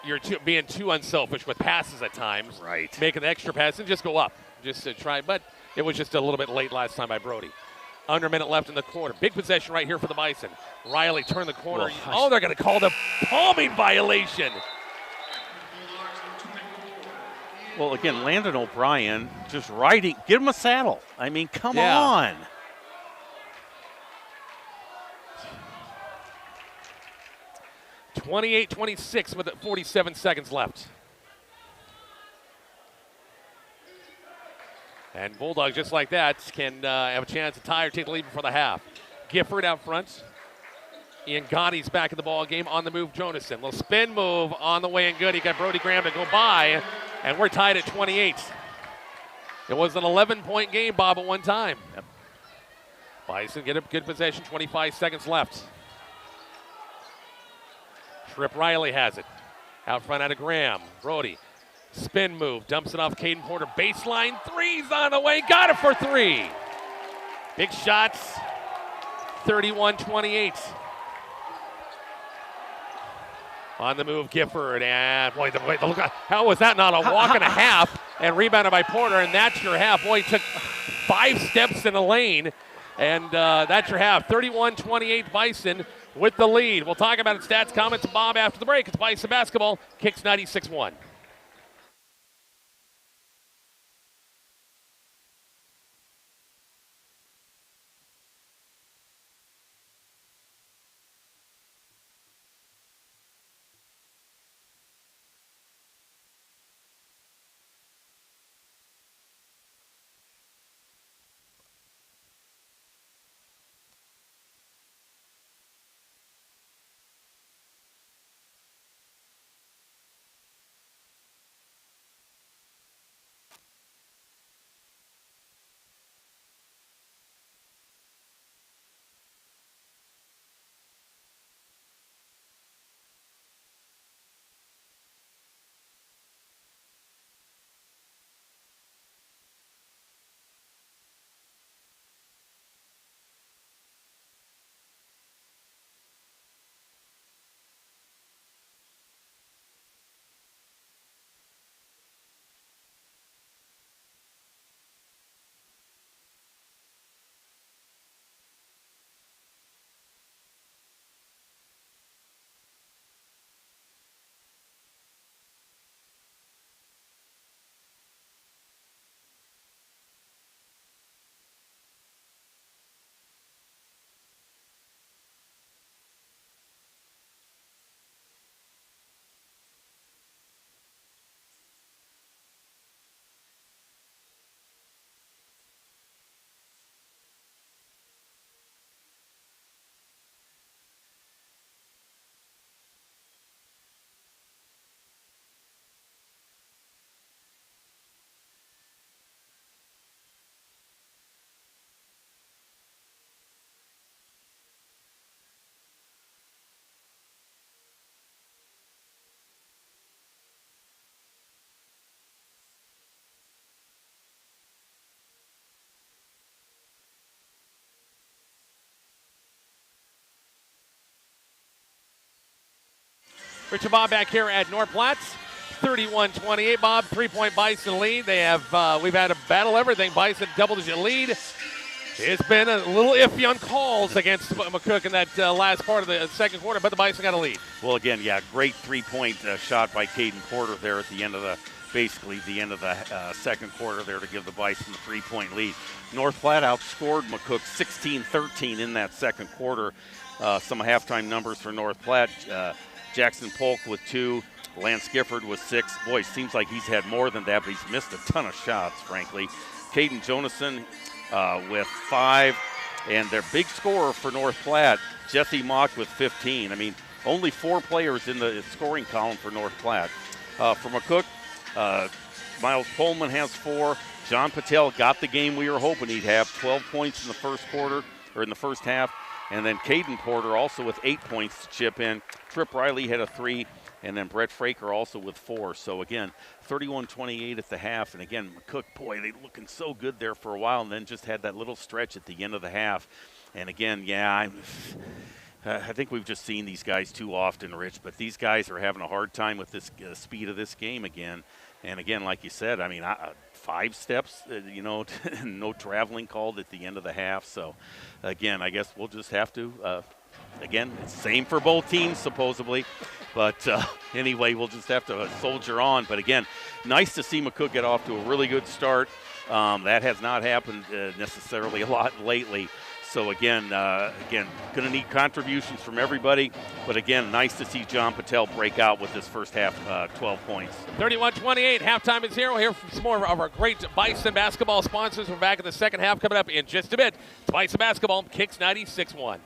you're being too unselfish with passes at times. Right. Making the extra pass and just go up. Just to try. But it was just a little bit late last time by Brody. Under a minute left in the quarter. Big possession right here for the Bison. Riley turned the corner. They're going to call the palming violation. Well, again, Landon O'Brien just riding. Get him a saddle. I mean, come on. (28-26) with 47 seconds left. And Bulldogs, just like that, can have a chance to tie or take the lead before the half. Gifford out front. Ian Gotti's back in the ball game. On the move, Jonason. Little spin move on the way and good. He got Brody Graham to go by, and we're tied at 28. It was an 11-point game, Bob, at one time. Yep. Bison get a good possession. 25 seconds left. Trip Riley has it. Out front out of Graham. Brody Spin move, dumps it off Caden Porter. Baseline, three's on the way, got it for three. Big shots, 31-28. On the move, Gifford, and boy, look, how was that not a walk and a half? And rebounded by Porter, and that's your half. Boy, he took 5 steps in the lane, and that's your half. 31-28 Bison with the lead. We'll talk about it, stats, comments, and Bob after the break. It's Bison basketball, Kicks 96-1. Rich and Bob back here at North Platte. 31-28, Bob, 3-point Bison lead. They have, we've had a battle everything. Bison double-digit lead. It's been a little iffy on calls against McCook in that last part of the second quarter, but the Bison got a lead. Well, again, yeah, great 3-point shot by Caden Porter there at the end of the second quarter there to give the Bison the 3-point lead. North Platte outscored McCook 16-13 in that second quarter. Some halftime numbers for North Platte. Jackson Polk with 2, Lance Gifford with 6. Boy, seems like he's had more than that, but he's missed a ton of shots, frankly. Caden Jonason with 5, and their big scorer for North Platte, Jesse Mock with 15. I mean, only 4 players in the scoring column for North Platte. For McCook, Miles Pullman has 4. John Patel got the game we were hoping he'd have, 12 points in the first quarter, or in the first half. And then Caden Porter also with 8 points to chip in. Trip Riley had a 3, and then Brett Fraker also with 4. So, again, 31-28 at the half. And, again, McCook, boy, they looking so good there for a while, and then just had that little stretch at the end of the half. And, again, yeah, I think we've just seen these guys too often, Rich, but these guys are having a hard time with this speed of this game again. And, again, like you said, I mean, 5 steps, no traveling called at the end of the half. So, again, I guess we'll just have to, again, it's same for both teams supposedly. But anyway, we'll just have to soldier on. But, again, nice to see McCook get off to a really good start. That has not happened necessarily a lot lately. So, again, going to need contributions from everybody. But, again, nice to see John Patel break out with this first half, 12 points. 31-28, halftime is here. We'll hear from some more of our great Bison basketball sponsors. We're back in the second half coming up in just a bit. It's Bison basketball, Kicks 96-1.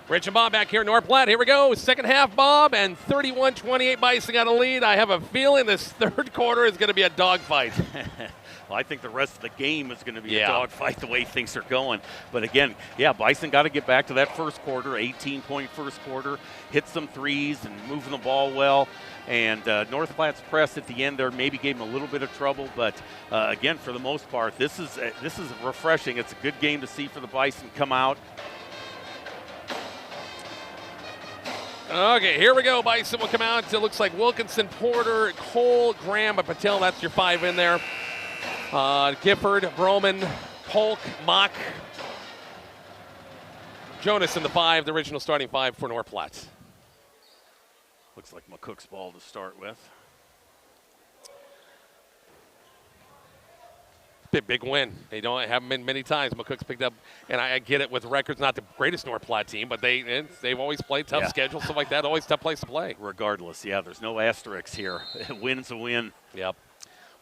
Rich and Bob back here in North Platte. Here we go. Second half, Bob, and 31-28 Bison got a lead. I have a feeling this third quarter is going to be a dogfight. Well, I think the rest of the game is going to be a dogfight the way things are going. But again, Bison got to get back to that first quarter, 18-point first quarter, hit some threes and moving the ball well. And North Platte's press at the end there maybe gave them a little bit of trouble. But again, for the most part, this is refreshing. It's a good game to see for the Bison come out. Okay, here we go. Bison will come out. It looks like Wilkinson, Porter, Cole, Graham, and Patel. That's your 5 in there. Gifford, Broman, Polk, Mock, Jonas in the 5, the original starting 5 for North Platte. Looks like McCook's ball to start with. Big win. They haven't been many times. McCook's picked up, and I get it with records, not the greatest North Platte team, but they've always played tough schedule, stuff like that. Always tough place to play. Regardless, there's no asterisks here. A win's a win. Yep.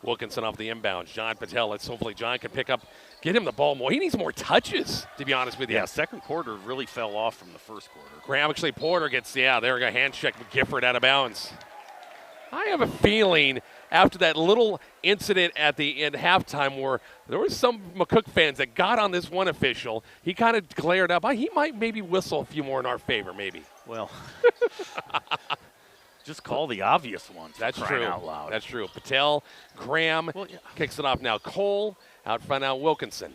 Wilkinson off the inbound. John Patel. Let's hopefully John can pick up, get him the ball more. He needs more touches, to be honest with you. Yeah, second quarter really fell off from the first quarter. Graham, actually, Porter gets, there we go, hand check with Gifford out of bounds. I have a feeling after that little incident at the end halftime where there were some McCook fans that got on this one official, he kind of glared up. He might maybe whistle a few more in our favor, maybe. Well, just call the obvious ones. That's crying true. Out loud. That's true. Patel, Graham kicks it off now. Cole, out front now Wilkinson.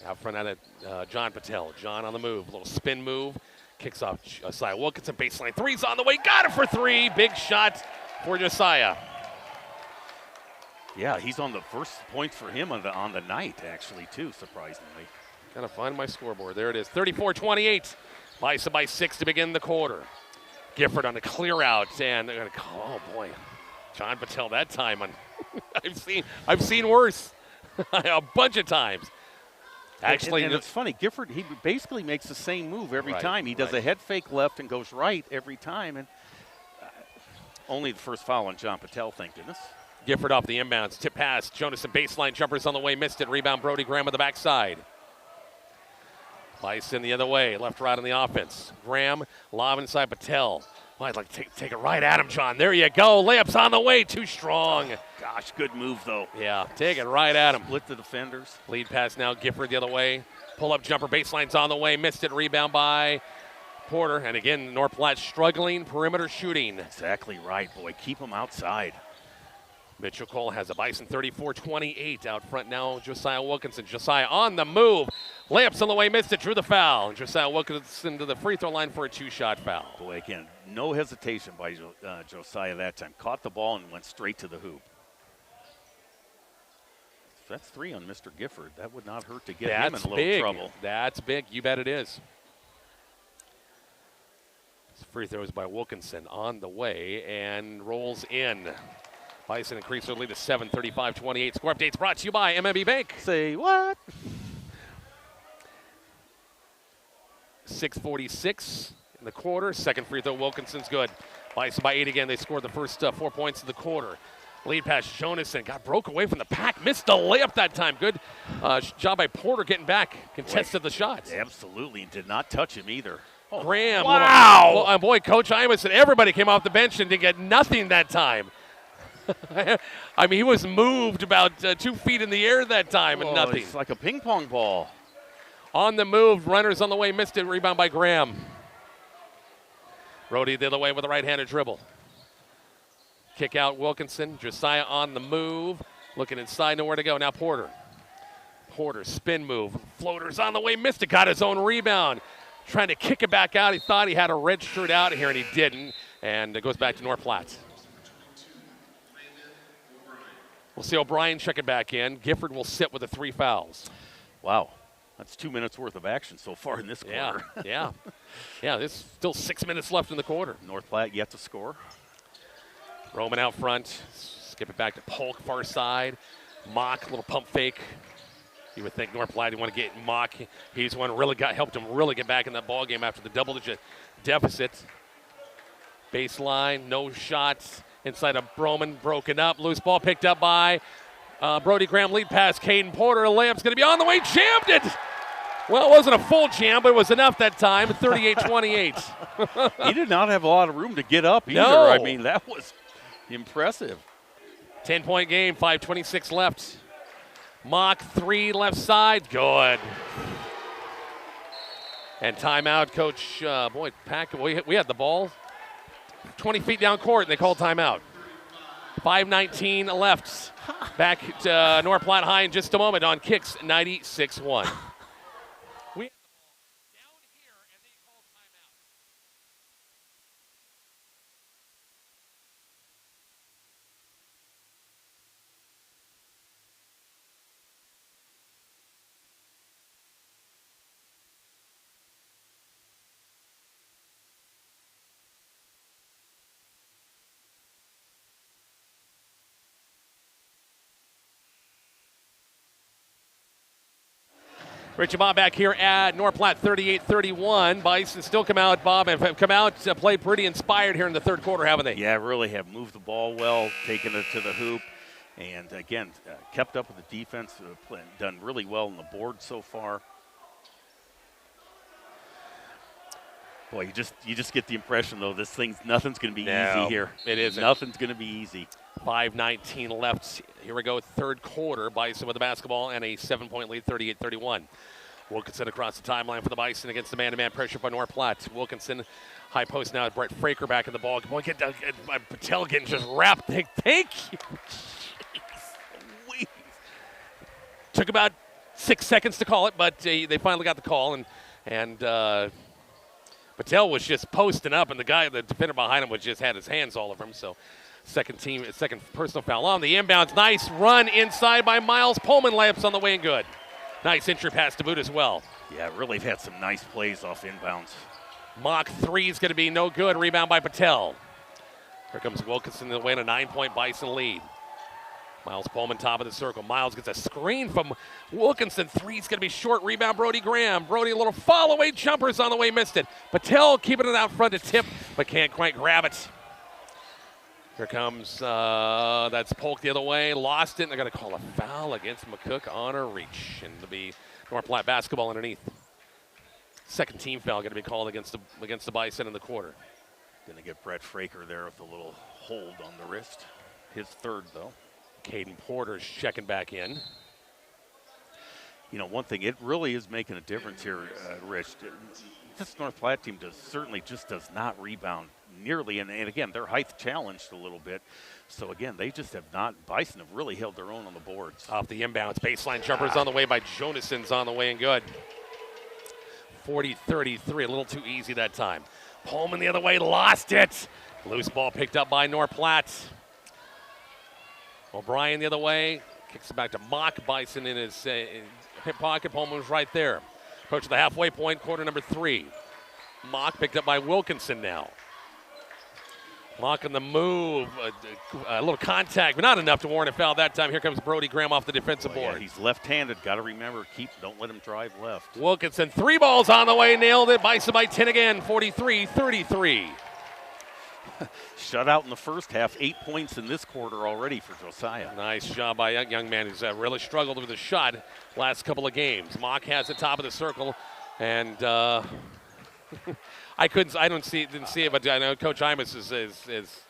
Out front out at John Patel. John on the move. A little spin move. Kicks off Josiah Wilkinson. Baseline three's on the way. Got it for 3. Big shot for Josiah. Yeah, he's on the first points for him on the night, actually, too, surprisingly. Gotta find my scoreboard. There it is. 34-28. Bison by 6 to begin the quarter. Gifford on a clear out, and they're gonna call. Oh boy, John Patel that time. I've seen worse a bunch of times. Actually, and it's funny. Gifford, he basically makes the same move every time. He does a head fake left and goes right every time, and only the first foul on John Patel, thank goodness. Gifford off the inbounds, tip pass. Jonas and baseline jumpers on the way, missed it. Rebound Brody Graham on the backside. Bison the other way, left, right on the offense. Graham, lob inside Patel. Well, I'd like to take it right at him, John. There you go. Layup's on the way. Too strong. Gosh, good move, though. Yeah, take it right at him. Split the defenders. Lead pass now. Gifford the other way. Pull-up jumper. Baseline's on the way. Missed it. Rebound by Porter. And again, North Platte struggling perimeter shooting. Exactly right, boy. Keep them outside. Mitchell Cole has a Bison 34-28 out front now. Josiah Wilkinson. Josiah on the move. Layups on the way, missed it, drew the foul. And Josiah Wilkinson to the free throw line for a 2-shot foul. Boy, again, no hesitation by Josiah that time. Caught the ball and went straight to the hoop. That's 3 on Mr. Gifford. That would not hurt to get him in a little trouble. That's big. You bet it is. Free throws by Wilkinson on the way and rolls in. Bison increased their lead to 7, 35-28. Score updates brought to you by MMB Bank. Say what? 6:46 in the quarter. Second free throw, Wilkinson's good. Bison by 8 again. They scored the first 4 points of the quarter. Lead pass, Jonason broke away from the pack. Missed the layup that time. Good job by Porter getting back. Contested the shots. Absolutely. Did not touch him either. Oh, Graham. Wow. Well, boy, Coach Imus said everybody came off the bench and didn't get nothing that time. I mean, he was moved about 2 feet in the air that time and nothing. It's like a ping pong ball. On the move, runners on the way, missed it. Rebound by Graham. Brody the other way with a right-handed dribble. Kick out Wilkinson. Josiah on the move. Looking inside, nowhere to go. Now Porter. Porter, spin move. Floaters on the way, missed it. Got his own rebound. Trying to kick it back out. He thought he had a red shirt out here, and he didn't. And it goes back to North Platte. We'll see O'Brien check it back in. Gifford will sit with the 3 fouls. Wow. That's 2 minutes worth of action so far in this quarter. Yeah. There's still 6 minutes left in the quarter. North Platte yet to score. Roman out front. Skip it back to Polk, far side. Mock, little pump fake. You would think North Platte would want to get Mock. He's one really helped him really get back in that ball game after the double-digit deficit. Baseline, no shots. Inside of Broman, broken up. Loose ball picked up by Brody Graham. Lead pass, Caden Porter. Layup's going to be on the way. Jammed it! Well, it wasn't a full jam, but it was enough that time. 38-28. He did not have a lot of room to get up either. No. I mean, that was impressive. 10-point game, 5:26 left. Mock 3 left side, good. And timeout, Coach. Pack. We had the ball 20 feet down court, and they called timeout. 5:19 left. Back to North Platte High in just a moment on Kicks 96.1. We had the ball down here, and they called timeout. Richie Bob back here at North Platte, 38-31. Bison still come out, Bob, and have come out to play pretty inspired here in the third quarter, haven't they? Yeah, really have moved the ball well, taken it to the hoop, and again, kept up with the defense, done really well on the board so far. Boy, you just get the impression, though, nothing's going to be easy here. It isn't. Nothing's going to be easy. 5:19 left. Here we go, third quarter. Bison with the basketball and a 7-point lead, 38-31. Wilkinson across the timeline for the Bison against the man-to-man pressure by North Platte. Wilkinson, high post now. Brett Fraker back in the ball. Boy, Patel getting just wrapped. Thank you. Jeez. Took about 6 seconds to call it, but they finally got the call, and Patel was just posting up, and the defender behind him had his hands all over him. So, second personal foul on the inbounds. Nice run inside by Miles Pullman. Layups on the way and good. Nice entry pass to boot as well. Yeah, really had some nice plays off inbounds. Mock 3 is going to be no good. Rebound by Patel. Here comes Wilkinson to win a 9-point Bison lead. Miles Pullman, top of the circle. Miles gets a screen from Wilkinson. 3 is going to be short. Rebound, Brody Graham. Brody, a little fall-away jumpers on the way, missed it. Patel keeping it out front to tip, but can't quite grab it. Here comes, that's Polk the other way. Lost it, and they're going to call a foul against McCook on a reach. And it'll be North Platte basketball underneath. Second team foul going to be called against the Bison in the quarter. Going to get Brett Fraker there with a little hold on the wrist. His third, though. Caden Porter's checking back in. You know, one thing, it really is making a difference here, Rich. This North Platte team certainly just does not rebound nearly, and again, their height challenged a little bit. So again, they just have not, Bison have really held their own on the boards. Off the inbounds, baseline jumpers on the way by Jonason's on the way and good. 40-33, a little too easy that time. Pullman the other way, lost it. Loose ball picked up by North Platte. O'Brien the other way, kicks it back to Mock. Bison in his hip pocket. Pullman was right there. Approach to the halfway point, quarter number 3. Mock picked up by Wilkinson now. Mock on the move, a little contact, but not enough to warrant a foul that time. Here comes Brody Graham off the defensive board. Yeah, he's left-handed. Got to remember, don't let him drive left. Wilkinson, 3 balls on the way, nailed it. Bison by 10 again, 43-33. Shut out in the first half, 8 points in this quarter already for Josiah. Nice job by a young man who's really struggled with the shot last couple of games. Mock has the top of the circle, and didn't see it, but I know Coach Imus is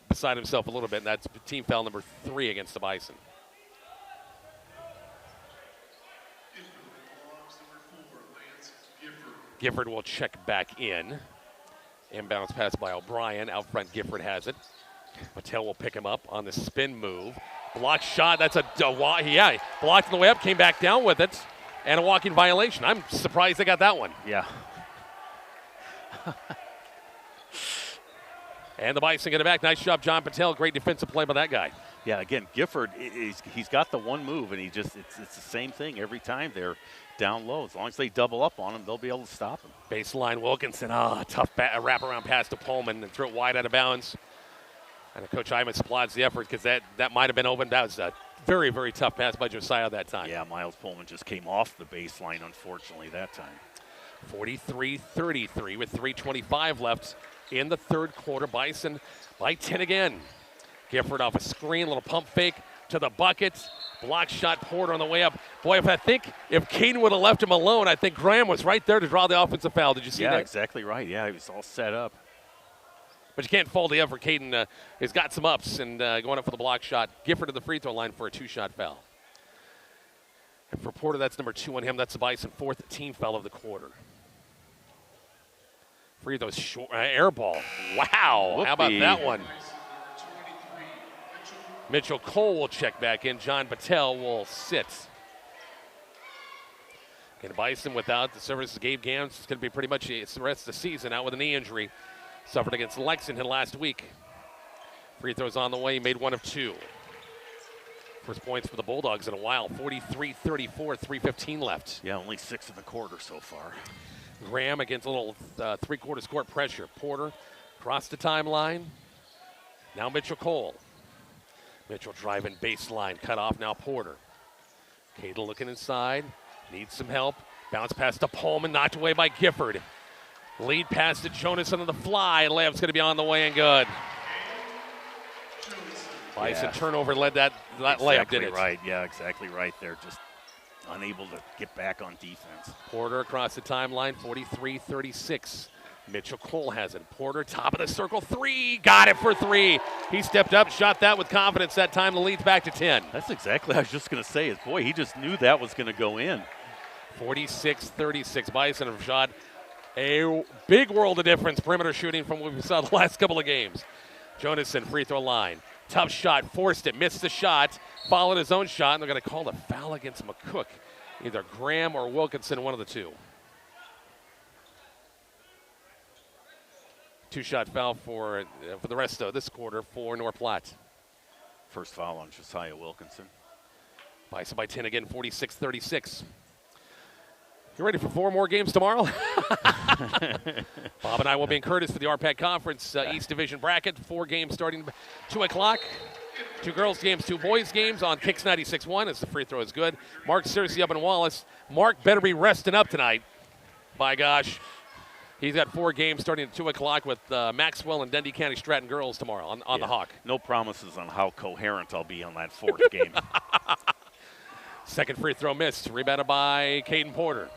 beside himself a little bit, and that's team foul number 3 against the Bison. Gifford will check back in. Inbounds pass by O'Brien. Out front, Gifford has it. Patel will pick him up on the spin move. Block shot. That's blocked on the way up, came back down with it, and a walking violation. I'm surprised they got that one. Yeah. And the Bison get it back. Nice job, John Patel. Great defensive play by that guy. Yeah, again, Gifford, he's got the one move, and it's the same thing every time they're down low. As long as they double up on him, they'll be able to stop him. Baseline, Wilkinson. Tough wraparound pass to Pullman and threw it wide out of bounds. And Coach Imus applauds the effort because that might have been open. That was a very, very tough pass by Josiah that time. Yeah, Miles Pullman just came off the baseline, unfortunately, that time. 43-33 with 3:25 left in the third quarter. Bison by 10 again. Gifford off a screen, little pump fake to the bucket. Block shot, Porter on the way up. Boy, if Caden would have left him alone, I think Graham was right there to draw the offensive foul. Did you see that? Yeah, exactly right. Yeah, he was all set up. But you can't fault the effort. Caden has got some ups and going up for the block shot. Gifford to the free throw line for a 2-shot foul. And for Porter, that's number 2 on him. That's the Bison 4th team foul of the quarter. Free throws short, air ball. Wow, Whoopee. How about that one? Mitchell Cole will check back in. John Patel will sit. And Bison without the services of Gabe Gams, it's going to be pretty much the rest of the season out with a knee injury. Suffered against Lexington last week. Free throws on the way, made 1 of 2. First points for the Bulldogs in a while, 43-34, 3:15 left. Yeah, only 6 in the quarter so far. Graham against a little three-quarters court pressure. Porter across the timeline. Now Mitchell Cole. Mitchell driving baseline, cut off now Porter. Cadle looking inside, needs some help. Bounce pass to Pullman, knocked away by Gifford. Lead pass to Jonas on the fly. Layup's going to be on the way and good. Bison turnover led that layup, didn't it? Right, yeah, exactly right there. Just unable to get back on defense. Porter across the timeline, 43-36. Mitchell Cole has it. Porter, top of the circle, 3. Got it for 3. He stepped up, shot that with confidence that time. The lead's back to 10. That's exactly what I was just going to say. Is boy, he just knew that was going to go in. 46-36. Bison have shot a big world of difference perimeter shooting from what we saw the last couple of games. Jonason, free throw line. Tough shot, forced it, missed the shot, followed his own shot, and they're going to call a foul against McCook. Either Graham or Wilkinson, one of the two. 2-shot foul for the rest of this quarter for North Platte. First foul on Josiah Wilkinson. Bison by 10 again, 46-36. You ready for 4 more games tomorrow? Bob and I will be in Curtis for the RPAC Conference East Division bracket. 4 games starting 2 o'clock. 2 girls games, 2 boys games on Kicks 96.1 as the free throw is good. Mark Searcy up in Wallace. Mark better be resting up tonight. By gosh. He's got 4 games starting at 2 o'clock with Maxwell and Dundee County Stratton girls tomorrow on the Hawk. No promises on how coherent I'll be on that 4th game. Second free throw missed. Rebounded by Caden Porter.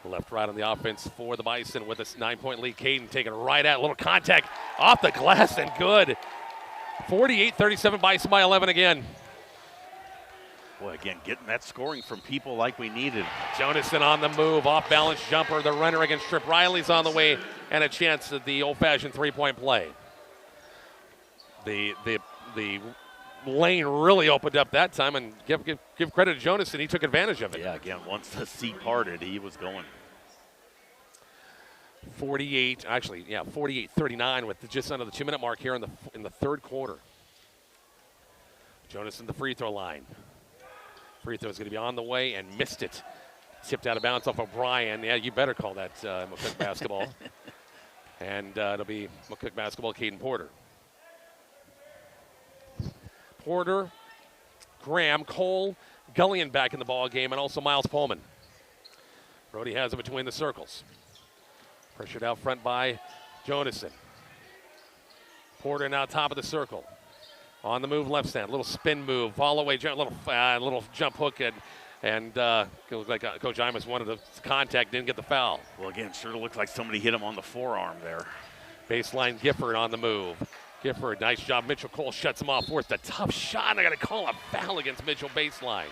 Left right on the offense for the Bison with a 9-point lead. Caden taking right at, a little contact off the glass and good. 48-37, Bison by 11 again. Boy, again, getting that scoring from people like we needed. Jonason on the move, off-balance jumper. The runner against Trip Riley's on the way, and a chance at the old-fashioned 3-point play. The lane really opened up that time, and give credit to Jonason. He took advantage of it. Yeah, again, once the sea parted, he was going. 48-39 with just under the 2-minute mark here in the third quarter. Jonason the free throw line. Free throw is going to be on the way and missed it. Tipped out of bounds off O'Brien. Yeah, you better call that McCook basketball. And it'll be McCook basketball, Caden Porter. Porter, Graham, Cole, Gullion back in the ball game, and also Miles Pullman. Brody has it between the circles. Pressured out front by Jonason. Porter now top of the circle. On the move, left stand, little spin move, fall away, little jump hook, and it looked like Coach Imus wanted the contact, didn't get the foul. Well, again, sure looked like somebody hit him on the forearm there. Baseline Gifford on the move. Gifford, nice job. Mitchell Cole shuts him off. Forced a tough shot, and I got to call a foul against Mitchell baseline.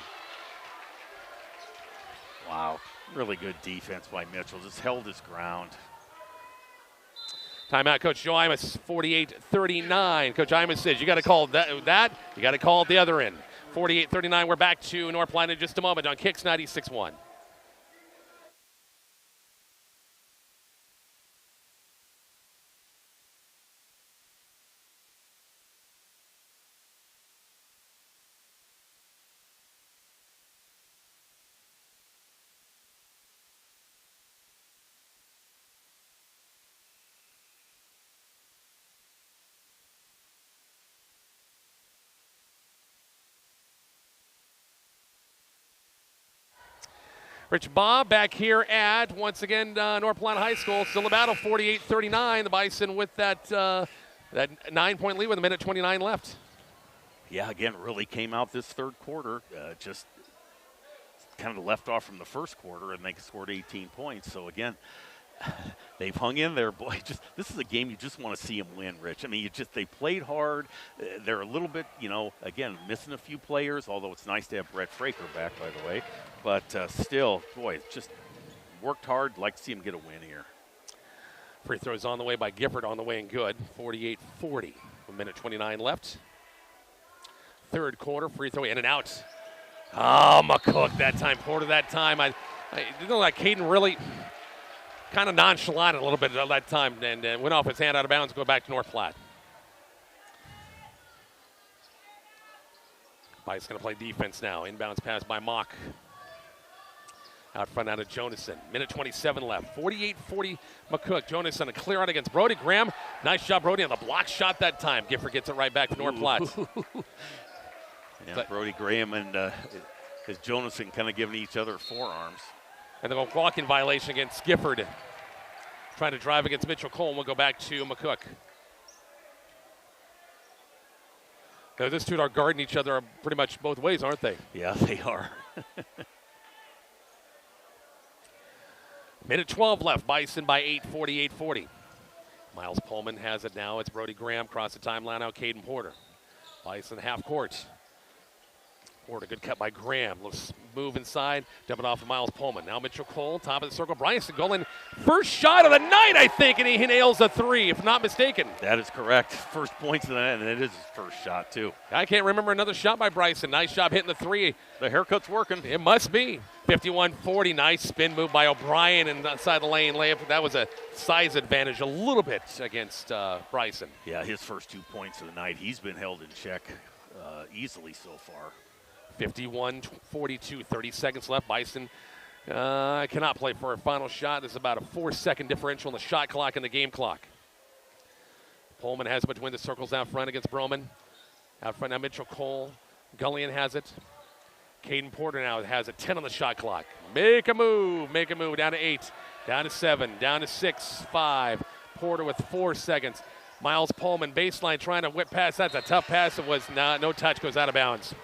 Wow, really good defense by Mitchell. Just held his ground. Timeout, Coach Joe Imus, 48-39. Coach Imus says you got to call that. You got to call it the other end. 48-39. We're back to North Platte in just a moment on Kicks 96.1. Rich Bob back here at, once again, North Platte High School. Still a battle, 48-39. The Bison with that 9-point lead with a minute 29 left. Yeah, again, really came out this third quarter. Just kind of left off from the first quarter, and they scored 18 points. So, again, they've hung in there, boy. This is a game you just want to see them win, Rich. I mean, they played hard. They're a little bit, again, missing a few players, although it's nice to have Brett Fraker back, by the way. But still, boy, just worked hard. Like to see them get a win here. Free throws on the way by Gifford, on the way and good. 48-40. 1:29 left. Third quarter, free throw in and out. Oh, McCook that time, Porter that time. I like Caden really kind of nonchalant a little bit at that time and went off his hand out of bounds, go back to North Platte. Bison going to play defense now. Inbounds pass by Mock. Out front out of Jonasson. 1:27 left. 48-40 McCook. Jonasson a clear out against Brody Graham. Nice job, Brody, on the block shot that time. Gifford gets it right back to North Platte. Yeah, Brody Graham and as Jonasson kind of giving each other forearms. And the walk-in violation against Gifford. Trying to drive against Mitchell Cole, and we'll go back to McCook. Now, these two are guarding each other pretty much both ways, aren't they? Yeah, they are. 1:12 left. Bison by 8, 48-40. Miles Pullman has it now. It's Brody Graham across the timeline now. Caden Porter. Bison half court. Porter, good cut by Graham. Let's move inside. Dump it off to Miles Pullman. Now Mitchell Cole, top of the circle. Bryson Golan, first shot of the night, I think, and he nails a three, if not mistaken. That is correct. First points of the night, and it is his first shot, too. I can't remember another shot by Bryson. Nice job hitting the three. The haircut's working. It must be. 51-40. Nice spin move by O'Brien and outside the lane layup. That was a size advantage a little bit against Bryson. Yeah, his first 2 points of the night. He's been held in check easily so far. 51-42, 30 seconds left. Bison cannot play for a final shot. There's about a 4-second differential in the shot clock and the game clock. Pullman has it between the circles out front against Broman. Out front now Mitchell Cole. Gullion has it. Caden Porter now has a 10 on the shot clock. Make a move. Down to 8, down to 7, down to 6, 5. Porter with 4 seconds. Miles Pullman baseline trying to whip pass. That's a tough pass. It was no touch, goes out of bounds.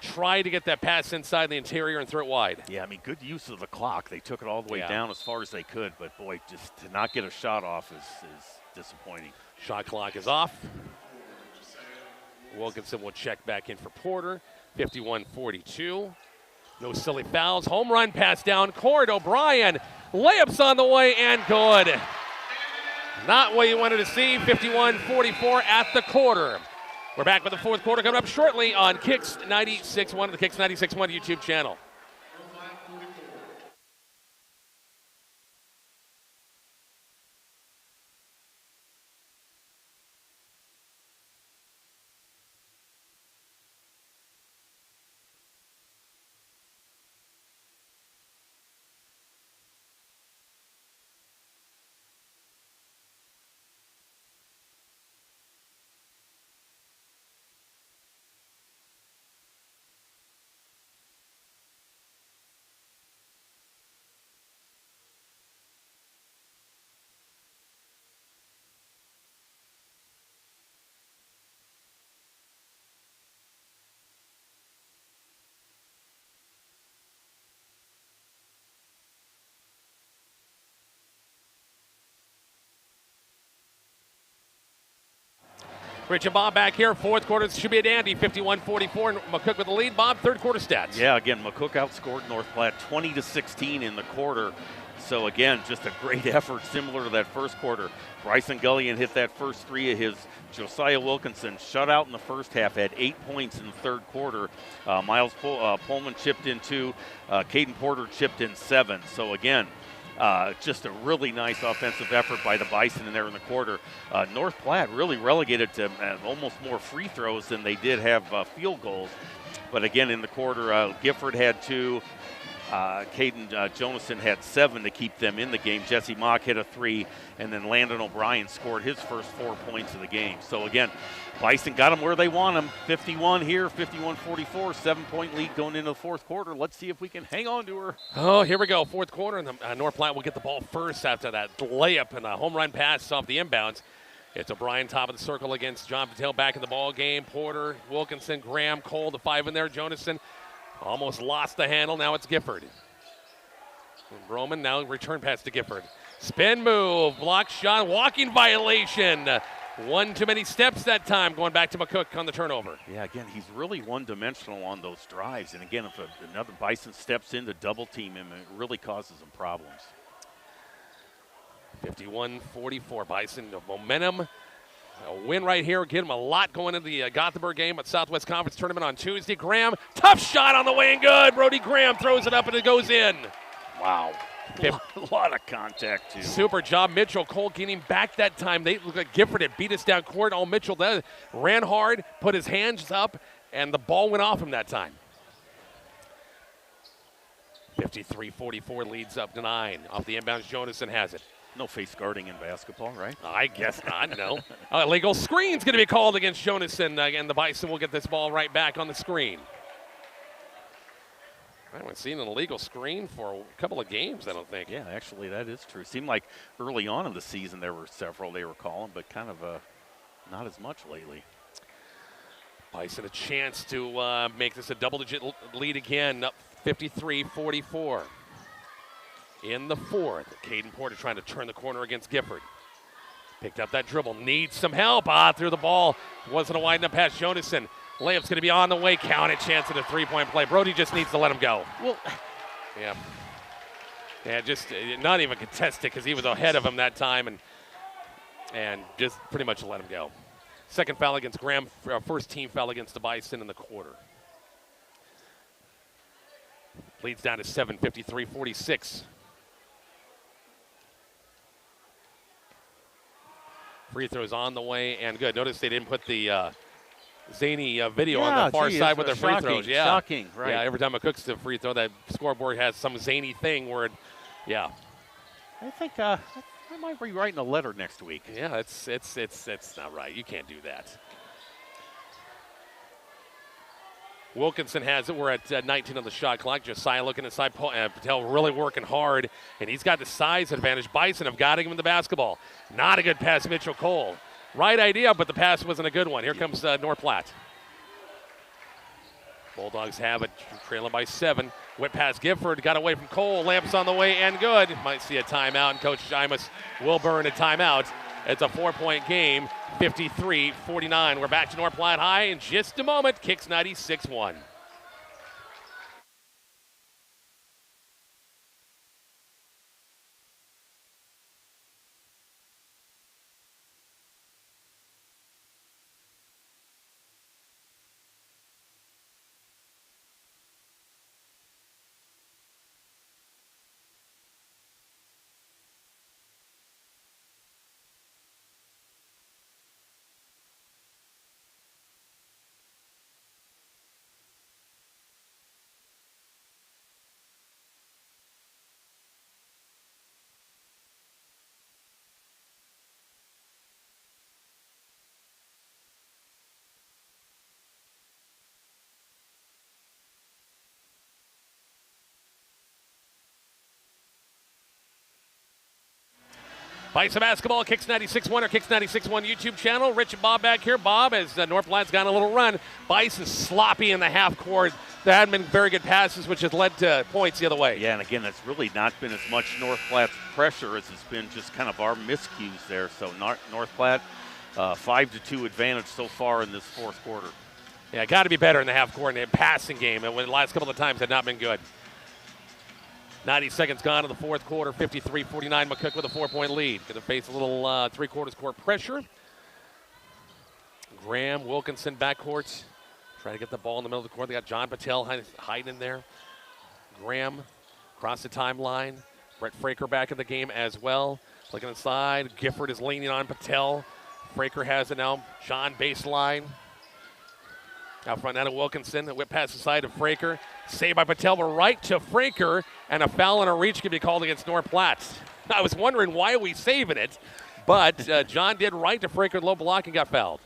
Tried to get that pass inside the interior and throw it wide. Yeah, I mean, good use of the clock. They took it all the way down as far as they could, but boy, just to not get a shot off is disappointing. Shot clock is off. Wilkinson will check back in for Porter. 51-42. No silly fouls. Home run pass down court. O'Brien. Layups on the way and good. Not what you wanted to see. 51-44 at the quarter. We're back with the fourth quarter coming up shortly on Kicks 96.1, the Kicks 96.1 YouTube channel. Rich and Bob back here. Fourth quarter should be a dandy. 51-44. McCook with the lead. Bob, third quarter stats. Yeah, again, McCook outscored North Platte 20-16 in the quarter. So, again, just a great effort similar to that first quarter. Bryson Gullion hit that first three of his. Josiah Wilkinson shut out in the first half, had 8 points in the third quarter. Miles Pullman chipped in 2. Caden Porter chipped in 7. So, again, just a really nice offensive effort by the Bison in there in the quarter. North Platte really relegated to almost more free throws than they did have field goals. But again, in the quarter, Gifford had 2. Caden Jonasson had 7 to keep them in the game. Jesse Mock hit a 3, and then Landon O'Brien scored his first 4 points of the game. So again, Bison got them where they want them. 51 here, 51-44, 7-point lead going into the fourth quarter. Let's see if we can hang on to her. Oh, here we go. Fourth quarter, and North Platte will get the ball first after that layup and a home run pass off the inbounds. It's O'Brien top of the circle against John Patel back in the ball game. Porter, Wilkinson, Graham, Cole, the 5 in there. Jonason almost lost the handle. Now it's Gifford. Roman now return pass to Gifford. Spin move, block shot, walking violation. One too many steps that time, going back to McCook on the turnover. Yeah, again, he's really one-dimensional on those drives. And again, if another Bison steps in to double team him, it really causes him problems. 51-44, Bison, the momentum. A win right here, get him a lot going into the Gothenburg game at Southwest Conference Tournament on Tuesday. Graham, tough shot on the way and good. Brody Graham throws it up and it goes in. Wow. A lot of contact, too. Super job. Mitchell, Cole getting back that time. They look like Gifford had beat us down court. All Mitchell does, ran hard, put his hands up, and the ball went off him that time. 53-44 leads up to 9. Off the inbounds, Jonason has it. No face guarding in basketball, right? I guess not, no. Illegal screen's going to be called against Jonason. Again, the Bison will get this ball right back on the screen. I haven't seen an illegal screen for a couple of games, I don't think. Yeah, actually, that is true. It seemed like early on in the season there were several they were calling, but kind of not as much lately. Bison a chance to make this a double-digit lead again, up 53-44. In the 4th, Caden Porter trying to turn the corner against Gifford. Picked up that dribble, needs some help. Through the ball. Wasn't a wide enough pass. Jonason. Layup's going to be on the way. Counted chance at a 3-point play. Brody just needs to let him go. Well, yeah, just not even contested because he was ahead of him that time and just pretty much let him go. Second foul against Graham. First team foul against the Bison in the quarter. Leads down to 7, 53-46. Free throws on the way and good. Notice they didn't put the zany video on the far side with their free throws. Yeah, shocking, right? Yeah, every time McCook's the free throw, that scoreboard has some zany thing where, I think I might be writing a letter next week. Yeah, it's not right. You can't do that. Wilkinson has it. We're at 19 on the shot clock. Josiah looking inside. Patel really working hard, and he's got the size advantage. Bison have got him in the basketball. Not a good pass, Mitchell Cole. Right idea, but the pass wasn't a good one. Here comes North Platte. Bulldogs have it, trailing by 7. Whip pass Gifford, got away from Cole. Lamps on the way and good. Might see a timeout, and Coach Jimus will burn a timeout. It's a 4-point game, 53-49. We're back to North Platte High in just a moment. Kicks 96-1. Bison basketball, Kicks 96.1 or Kicks 96.1 YouTube channel. Rich and Bob back here. Bob, as North Platte's got a little run. Bison sloppy in the half court. There hadn't been very good passes, which has led to points the other way. Yeah, and again, that's really not been as much North Platte's pressure as it's been just kind of our miscues there. So North Platte, 5-2 advantage so far in this fourth quarter. Yeah, got to be better in the half court and passing game. And when the last couple of times had not been good. 90 seconds gone in the fourth quarter, 53-49. McCook with a 4-point lead. Going to face a little three-quarters court pressure. Graham, Wilkinson backcourt. Trying to get the ball in the middle of the court. They got John Patel hiding in there. Graham across the timeline. Brett Fraker back in the game as well. Looking inside. Gifford is leaning on Patel. Fraker has it now. John baseline. Out front now to Wilkinson. A whip pass aside to Fraker. Saved by Patel, but right to Fraker. And a foul and a reach can be called against North Platte. I was wondering why are we saving it, but John did right to Fraker, low block, and got fouled.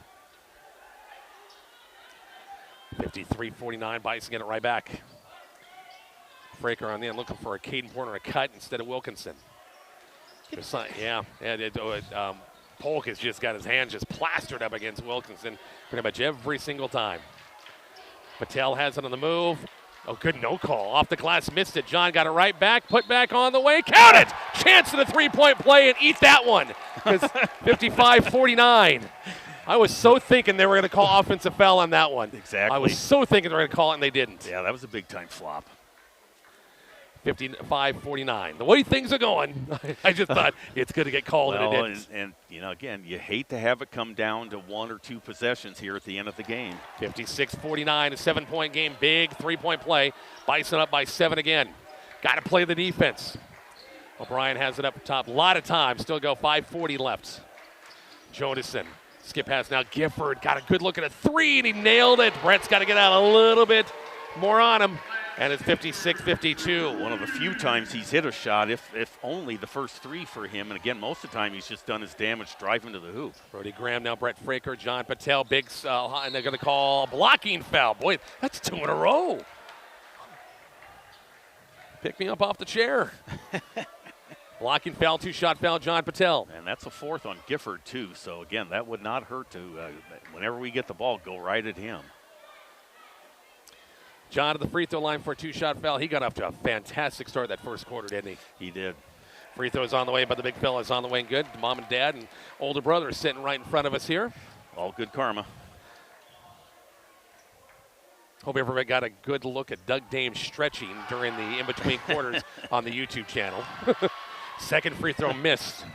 53-49, Bison get it right back. Fraker on the end looking for a Caden Porter a cut instead of Wilkinson. Polk has just got his hands just plastered up against Wilkinson pretty much every single time. Patel has it on the move. Oh, good no call. Off the glass, missed it. John got it right back, put back on the way. Count it! Chance at a three-point play and eat that one. Because 55-49. I was so thinking they were going to call offensive foul on that one. Exactly. I was so thinking they were going to call it, and they didn't. Yeah, that was a big-time flop. 55-49. The way things are going, I just thought it's going to get called, and it didn't. And, you know, again, you hate to have it come down to one or two possessions here at the end of the game. 56-49, a 7-point game, big three-point play. Bison up by 7 again. Got to play the defense. O'Brien has it up top a lot of time. Still go 5:40 left. Jonason, skip pass now. Gifford got a good look at a three, and he nailed it. Brett's got to get out a little bit more on him. And it's 56-52. One of the few times he's hit a shot, if only the first three for him. And again, most of the time he's just done his damage driving to the hoop. Brody Graham now, Brett Fraker, John Patel, big, and they're going to call a blocking foul. Boy, that's 2 in a row. Pick me up off the chair. Blocking foul, 2-shot foul, John Patel. And that's a 4th on Gifford, too. So, again, that would not hurt to, whenever we get the ball, go right at him. John at the free throw line for a 2-shot foul. He got off to a fantastic start that first quarter, didn't he? He did. Free throws on the way, but the big fella's on the way and good. Mom and dad and older brother are sitting right in front of us here. All good karma. Hope everybody got a good look at Doug Dame stretching during the in-between quarters on the YouTube channel. Second free throw missed.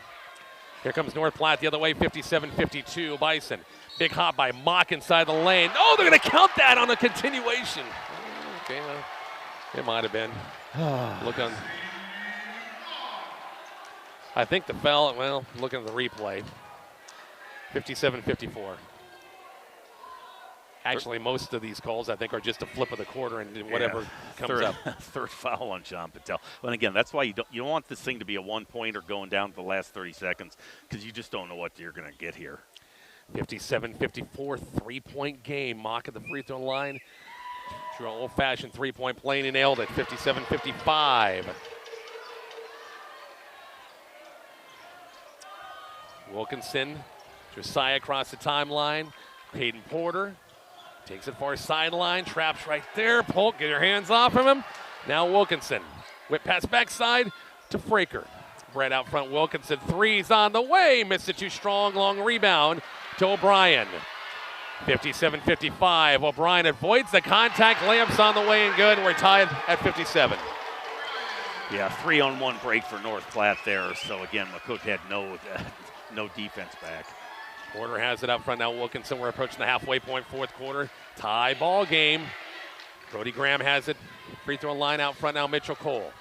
Here comes North Platte the other way, 57-52. Bison. Big hop by Mock inside the lane. Oh, they're going to count that on a continuation. Okay, it might have been. Look on. I think the foul, well, looking at the replay, 57-54. Actually, most of these calls, I think, are just a flip of the quarter and whatever comes up. Third foul on John Patel. And again, that's why you don't want this thing to be a one-pointer going down to the last 30 seconds because you just don't know what you're going to get here. 57-54, three-point game. Mock at the free throw line. Drew an old-fashioned three-point play and he nailed it. 57-55. Wilkinson, Josiah across the timeline. Hayden Porter takes it far sideline. Traps right there. Polk, get your hands off of him. Now Wilkinson. Whip pass backside to Fraker. Brett out front. Wilkinson, threes on the way. Missed it too strong. Long rebound to O'Brien. 57-55. O'Brien avoids the contact. Layups on the way and good. We're tied at 57. Yeah, 3-on-1 break for North Platte there. So again, McCook had no defense back. Porter has it up front now. Wilkinson, we're approaching the halfway point, fourth quarter. Tie ball game. Brody Graham has it. Free throw line out front now. Mitchell Cole.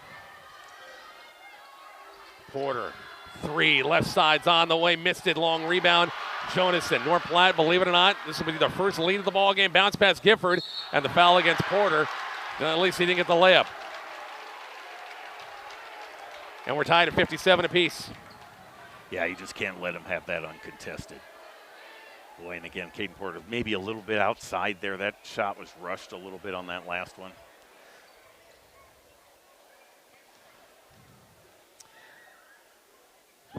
Porter, three, left side's on the way, missed it, long rebound. Jonason, North Platte, believe it or not, this will be their first lead of the ball game. Bounce past Gifford, and the foul against Porter. At least he didn't get the layup. And we're tied at 57 apiece. Yeah, you just can't let him have that uncontested. Boy, and again, Caden Porter maybe a little bit outside there. That shot was rushed a little bit on that last one.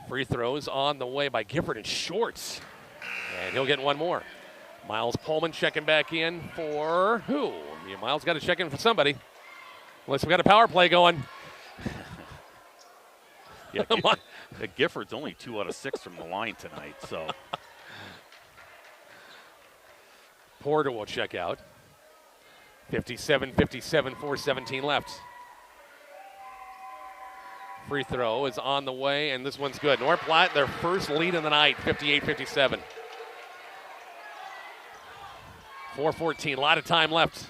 Free throws on the way by Gifford and Shorts. And he'll get one more. Miles Pullman checking back in for who? Yeah, Miles got to check in for somebody. Unless we got a power play going. Yeah, Gifford's only 2 out of 6 from the line tonight, so. Porter will check out. 57-57, 4:17 left. Free throw is on the way, and this one's good. North Platte, their first lead of the night, 58-57. 4:14, a lot of time left.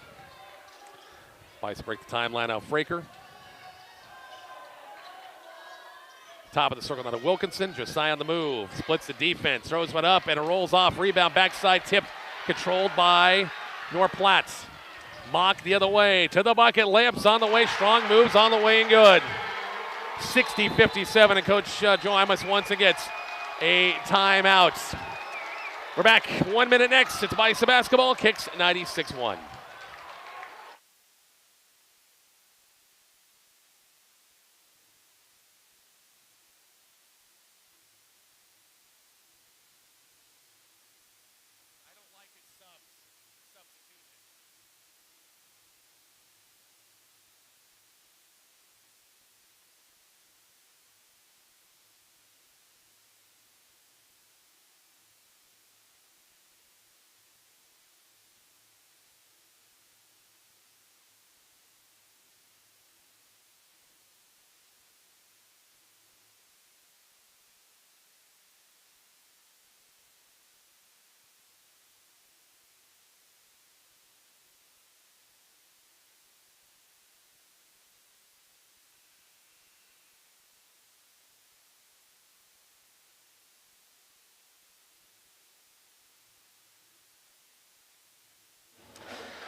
Bison break the timeline out. Fraker. Top of the circle now to Wilkinson. Josiah on the move. Splits the defense. Throws one up, and it rolls off. Rebound backside tip. Controlled by North Platte. Mock the other way. To the bucket. Layups on the way. Strong moves on the way and good. 60-57, and Coach Joe Imus once again gets a timeout. We're back 1 minute next. It's Bison basketball. Kicks 96-1.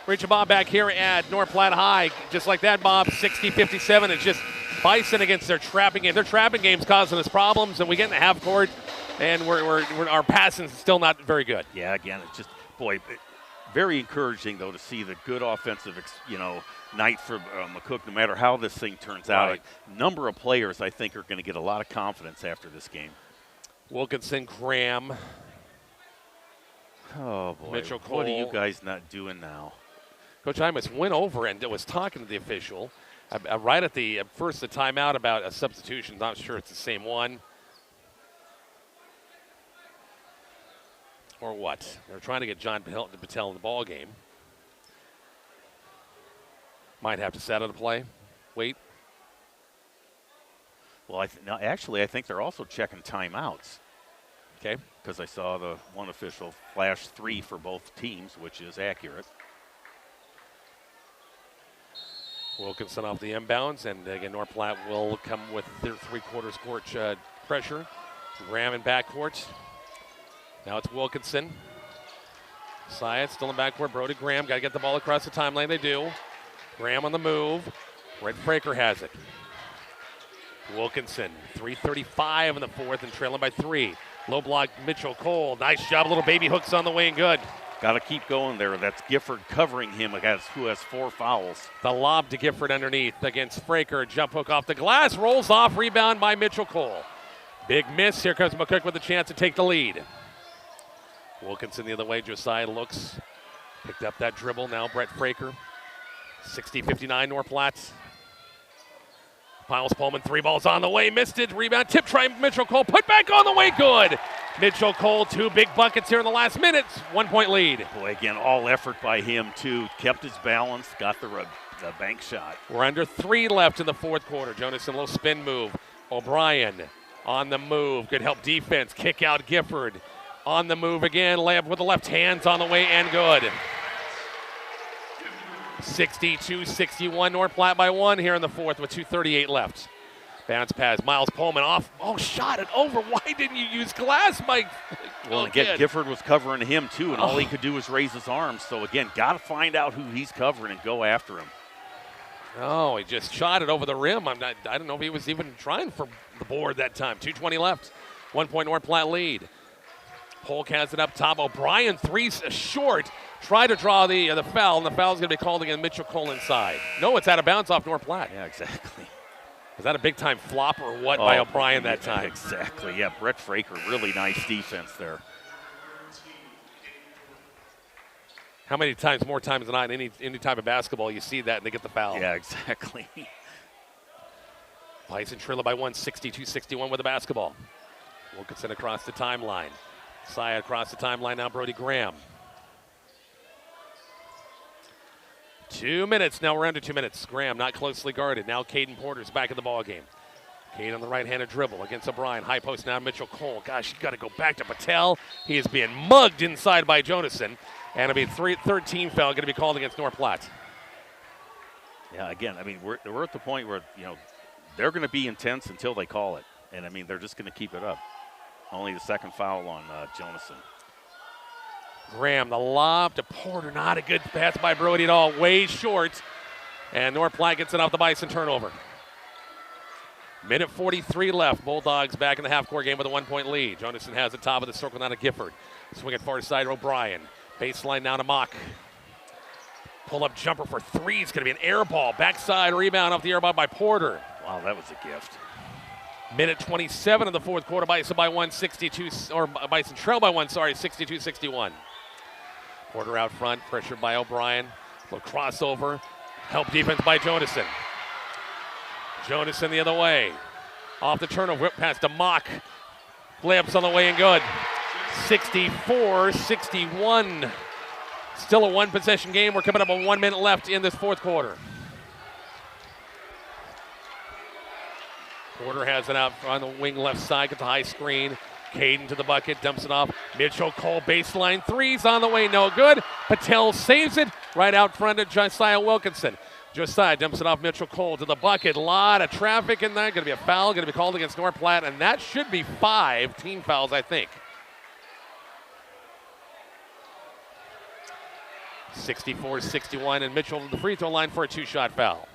Richard Bob back here at North Platte High. Just like that, Bob, 60-57. It's just Bison against their trapping game. Their trapping game's causing us problems, and we get in the half court, and our passing's still not very good. Yeah, again, it's just, boy, very encouraging, though, to see the good offensive, night for McCook, no matter how this thing turns out. A number of players, I think, are going to get a lot of confidence after this game. Wilkinson, Graham. Oh, boy. Mitchell Cole. What are you guys not doing now? Coach Imus went over and was talking to the official right at the first the timeout about a substitution. Not sure it's the same one. Or what? They're trying to get John Patel in the ball game. Might have to set out a play. Wait. Well, I think they're also checking timeouts. Okay. Because I saw the one official flash 3 for both teams, which is accurate. Wilkinson off the inbounds, and again, North Platte will come with their three-quarters court pressure. Graham in backcourt. Now it's Wilkinson. Syed still in backcourt. Brody Graham got to get the ball across the timeline. They do. Graham on the move. Red Fraker has it. Wilkinson, 3:35 in the fourth and trailing by 3. Low block, Mitchell Cole. Nice job. Little baby hooks on the way and good. Got to keep going there. That's Gifford covering him, who has 4 fouls. The lob to Gifford underneath against Fraker. Jump hook off the glass. Rolls off. Rebound by Mitchell Cole. Big miss. Here comes McCook with a chance to take the lead. Wilkinson the other way. Josiah looks. Picked up that dribble. Now Brett Fraker. 60-59 North Platte. Piles Pullman, 3 balls on the way, missed it, rebound, tip try, Mitchell Cole, put back on the way, good. Mitchell Cole, 2 big buckets here in the last minutes, 1-point lead. Boy, again, all effort by him, too. Kept his balance, got the bank shot. We're under 3 left in the fourth quarter. Jonas, a little spin move. O'Brien on the move, good help defense, kick out Gifford. On the move again, layup with the left hands on the way and good. 62-61, North Platte by 1 here in the fourth with 2:38 left. Bounce pass, Miles Pullman off. Oh, shot it over. Why didn't you use glass, Mike? Well, again, Gifford was covering him, too, and all he could do was raise his arms. So, again, got to find out who he's covering and go after him. Oh, he just shot it over the rim. I don't know if he was even trying for the board that time. 2:20 left. 1-point North Platte lead. Polk has it up top. O'Brien, 3 short. Try to draw the foul, and the foul's going to be called against Mitchell Cole inside. No, it's out of bounds off North Platte. Yeah, exactly. Was that a big-time flop or what by O'Brien that time? Exactly, yeah. Brett Fraker, really nice defense there. How many times, more times than not, in any type of basketball, you see that and they get the foul? Yeah, exactly. Bison trailing by 1, 62-61 with the basketball. Wilkinson across the timeline. Syed across the timeline now, Brody Graham. 2 minutes, now we're under 2 minutes. Graham not closely guarded. Now Caden Porter's back in the ball game. Cade on the right-handed dribble against O'Brien. High post now, Mitchell Cole. Gosh, you got to go back to Patel. He is being mugged inside by Jonason. And it'll be a 13 foul going to be called against North Platte. Yeah, again, I mean, we're at the point where, they're going to be intense until they call it. And, I mean, they're just going to keep it up. Only the second foul on Jonason. Graham, the lob to Porter. Not a good pass by Brody at all. Way short. And North Platte gets it off the Bison turnover. Minute 43 left. Bulldogs back in the half-court game with a 1-point lead. Jonason has the top of the circle now to Gifford. Swing it far side to O'Brien. Baseline now to Mock. Pull-up jumper for 3. It's going to be an air ball. Backside rebound off the air ball by Porter. Wow, that was a gift. Minute 27 of the fourth quarter. Bison by 1, 62, or Bison trail by 1, 62-61. Porter out front, pressured by O'Brien. Little crossover. Help defense by Jonason. Jonason the other way. Off the turnover, whip pass to Mock. Layups on the way and good. 64-61. Still a 1-possession game. We're coming up on 1 minute left in this fourth quarter. Porter has it out on the wing left side, gets a high screen. Caden to the bucket, dumps it off. Mitchell Cole, baseline 3's on the way, no good. Patel saves it right out front of Josiah Wilkinson. Josiah dumps it off Mitchell Cole to the bucket. A lot of traffic in there. Going to be a foul, going to be called against North Platte, and that should be 5 team fouls, I think. 64-61, and Mitchell to the free throw line for a 2-shot foul.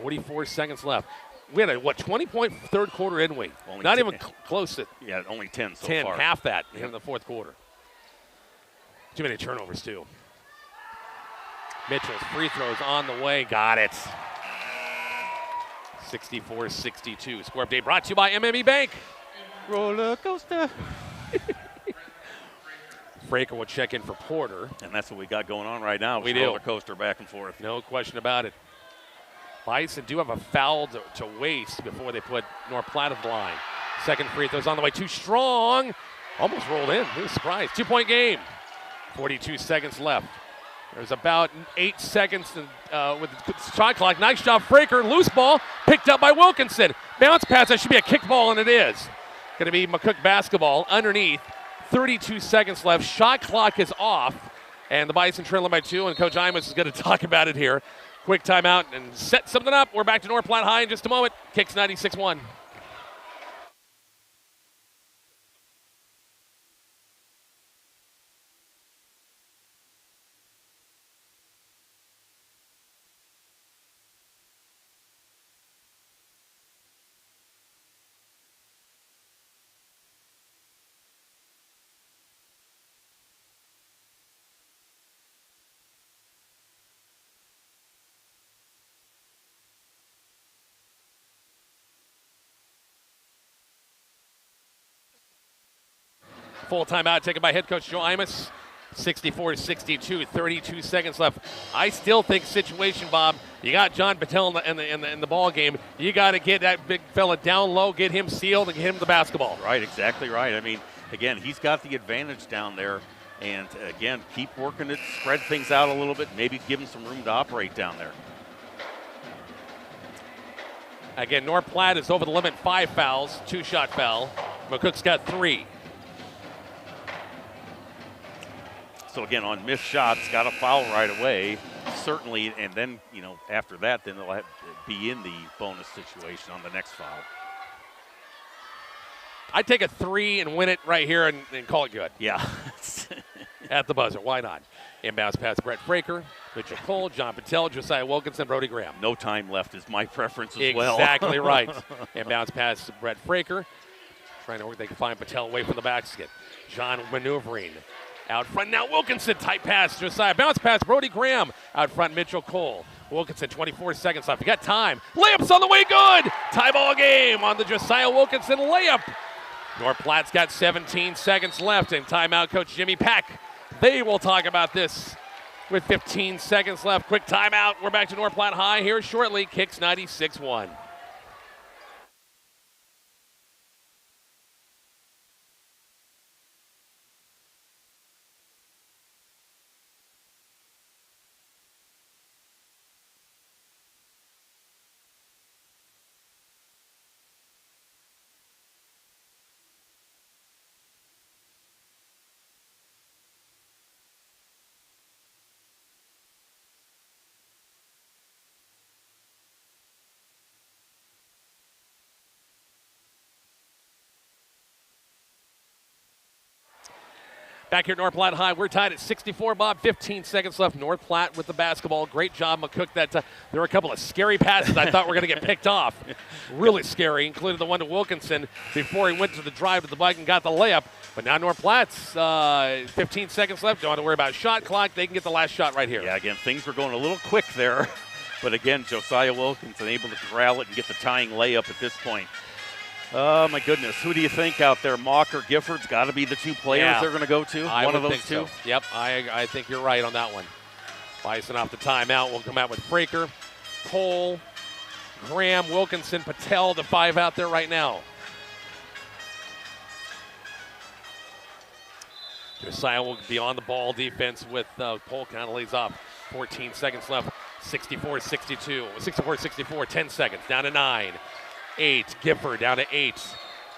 44 seconds left. We had a, 20-point third quarter, didn't we? Only Not 10. even close to Yeah, only 10 so 10, far. half that in the fourth quarter. Too many turnovers, too. Mitchell's free throws on the way. Got it. 64-62. Score update brought to you by MME Bank. Roller coaster. Fraker will check in for Porter. And that's what we got going on right now. We do. Roller coaster back and forth. No question about it. Bison do have a foul to waste before they put North Platte at the line. Second free throw's on the way. Too strong. Almost rolled in. Who's surprised? 2-point game. 42 seconds left. There's about 8 seconds with the shot clock. Nice job, Fraker. Loose ball picked up by Wilkinson. Bounce pass. That should be a kick ball, and it is. Going to be McCook basketball underneath. 32 seconds left. Shot clock is off. And the Bison trailing by 2, and Coach Imus is going to talk about it here. Quick timeout and set something up. We're back to North Platte High in just a moment. Kicks 96-1. Full timeout taken by head coach Joe Imus. 64-62, 32 seconds left. I still think situation, Bob. You got John Patel in the ball game. You got to get that big fella down low, get him sealed, and get him the basketball. Right, exactly right. I mean, again, he's got the advantage down there. And, again, keep working it, spread things out a little bit, maybe give him some room to operate down there. Again, North Platte is over the limit, 5 fouls, 2-shot foul. McCook's got 3. So, again, on missed shots, got a foul right away, certainly. And then, after that, then they'll be in the bonus situation on the next foul. I'd take a 3 and win it right here and call it good. Yeah. At the buzzer. Why not? Inbounds pass Brett Fraker, Mitchell Cole, John Patel, Josiah Wilkinson, Brody Graham. No time left is my preference as well. Exactly right. Inbounds pass Brett Fraker. Trying to work. They can find Patel away from the basket. John maneuvering. Out front now, Wilkinson, tight pass, Josiah. Bounce pass, Brody Graham. Out front, Mitchell Cole. Wilkinson, 24 seconds left. You got time. Layup's on the way, good. Tie ball game on the Josiah Wilkinson layup. North Platte's got 17 seconds left, and timeout coach Jimmy Pack. They will talk about this with 15 seconds left. Quick timeout. We're back to North Platte High here shortly. Kicks 96-1. Back here at North Platte High, we're tied at 64, Bob. 15 seconds left. North Platte with the basketball. Great job, McCook. There were a couple of scary passes I thought were going to get picked off. Really scary, including the one to Wilkinson before he went to the drive to the bike and got the layup. But now North Platte's 15 seconds left. Don't have to worry about shot clock. They can get the last shot right here. Yeah, again, things were going a little quick there. But again, Josiah Wilkinson able to corral it and get the tying layup at this point. Oh, my goodness. Who do you think out there? Mock or Gifford's got to be the 2 players they're going to go to? I One of would those think 2? So. Yep, I think you're right on that one. Bison off the timeout. We'll come out with Fraker, Cole, Graham, Wilkinson, Patel, the 5 out there right now. Josiah will be on the ball defense with Polk kind of lays off. 14 seconds left. 64-62. 64-64. 10 seconds. Down to 9. 8. Gifford down to 8.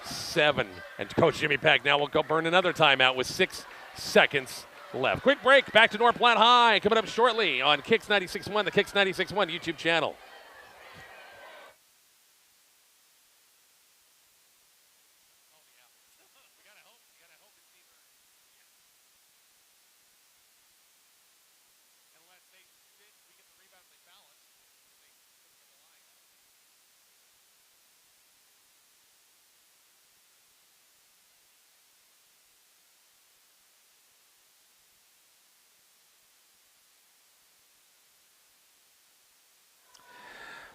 7. And Coach Jimmy Pack now will go burn another timeout with 6 seconds left. Quick break. Back to North Platte High. Coming up shortly on Kicks 96.1, the Kicks 96.1 YouTube channel.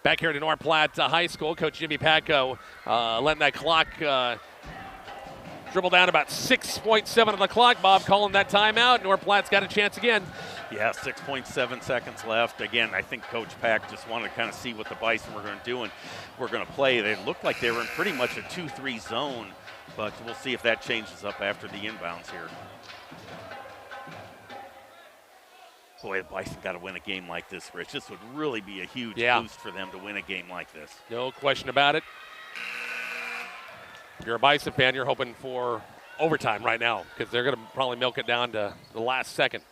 Back here to North Platte High School, Coach Jimmy Packo letting that clock dribble down about 6.7 on the clock. Bob calling that timeout. North Platte's got a chance again. Yeah, 6.7 seconds left. Again, I think Coach Pack just wanted to kind of see what the Bison were going to do and we're going to play. They looked like they were in pretty much a 2-3 zone, but we'll see if that changes up after the inbounds here. Boy, the Bison got to win a game like this, Rich. This would really be a huge boost for them to win a game like this. No question about it. If you're a Bison fan, you're hoping for overtime right now because they're going to probably milk it down to the last second.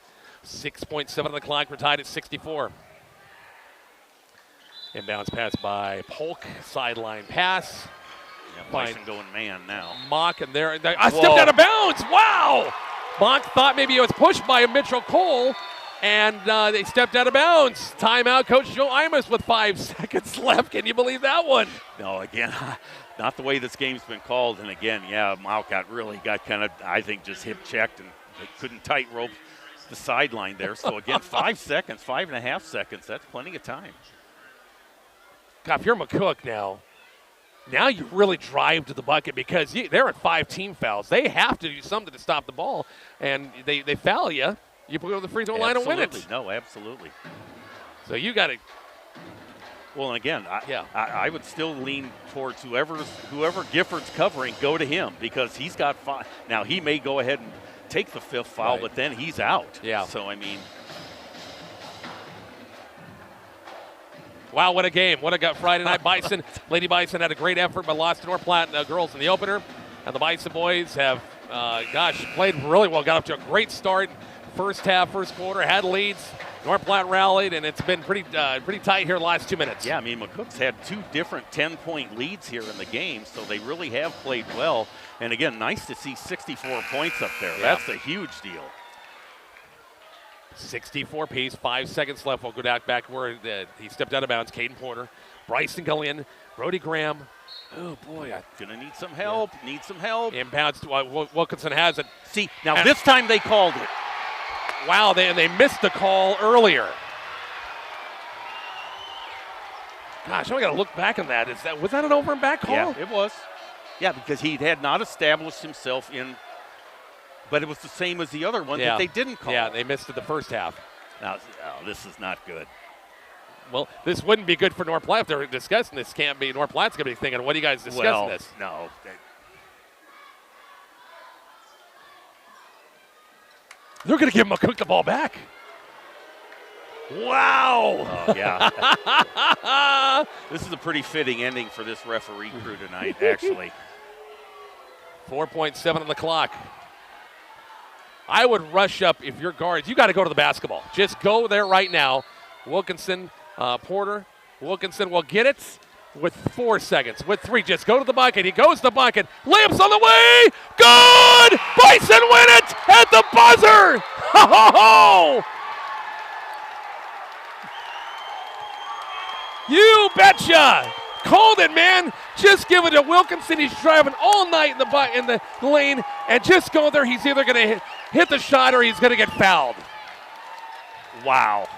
6.7 on the clock. We're tied at 64. Inbounds pass by Polk. Sideline pass. Yeah, Bison going man now. Mock, and there. I stepped out of bounds. Wow! Mock thought maybe it was pushed by Mitchell Cole. And they stepped out of bounds. Timeout, Coach Joe Imus with 5 seconds left. Can you believe that one? No, again, not the way this game's been called. And again, yeah, Mauck got kind of, I think, just hip checked and they couldn't tightrope the sideline there. So again, 5 seconds, 5.5 seconds. That's plenty of time. God, if you're McCook now you really drive to the bucket because they're at 5 team fouls. They have to do something to stop the ball, and they foul you. You put it on the free throw line and win it. No, absolutely. So you got to. Well, and again, I would still lean towards whoever Gifford's covering, go to him because he's got 5. Now, he may go ahead and take the 5th foul, but then he's out. Yeah. So, I mean. Wow, what a game. What a gut Friday night. Bison, Lady Bison had a great effort but lost to North Platte girls in the opener. And the Bison boys have, played really well. Got up to a great start. First half, first quarter, had leads. North Platte rallied, and it's been pretty tight here the last 2 minutes. Yeah, I mean, McCook's had 2 different 10-point leads here in the game, so they really have played well. And again, nice to see 64 points up there. Yeah. That's a huge deal. 64 piece, 5 seconds left. We'll go back where he stepped out of bounds. Caden Porter, Bryson Gillian, Brody Graham. Oh, boy. Gonna need some help. Yeah. Need some help. Inbounds. Wilkinson has it. See, now this time they called it. Wow, they missed the call earlier. Gosh, I got to look back on that. Was that an over and back call? Yeah, it was. Yeah, because he had not established himself in, but it was the same as the other one that they didn't call. Yeah, they missed it the first half. Now, this is not good. Well, this wouldn't be good for North Platte if they're discussing this. Can't be. North Platte's going to be thinking, what are you guys discussing this? No. They're going to give McCook the ball back. Wow. Oh, yeah. This is a pretty fitting ending for this referee crew tonight, actually. 4.7 on the clock. I would rush up if you're guards. You got to go to the basketball. Just go there right now. Wilkinson, Porter. Wilkinson will get it with 4 seconds. With 3, just go to the bucket. He goes to the bucket. Layups on the way. Good! Bison win it at the buzzer. Ho, ho, ho! You betcha! Called it, man. Just give it to Wilkinson. He's driving all night in the lane, and just go there. He's either going to hit the shot or he's going to get fouled. Wow.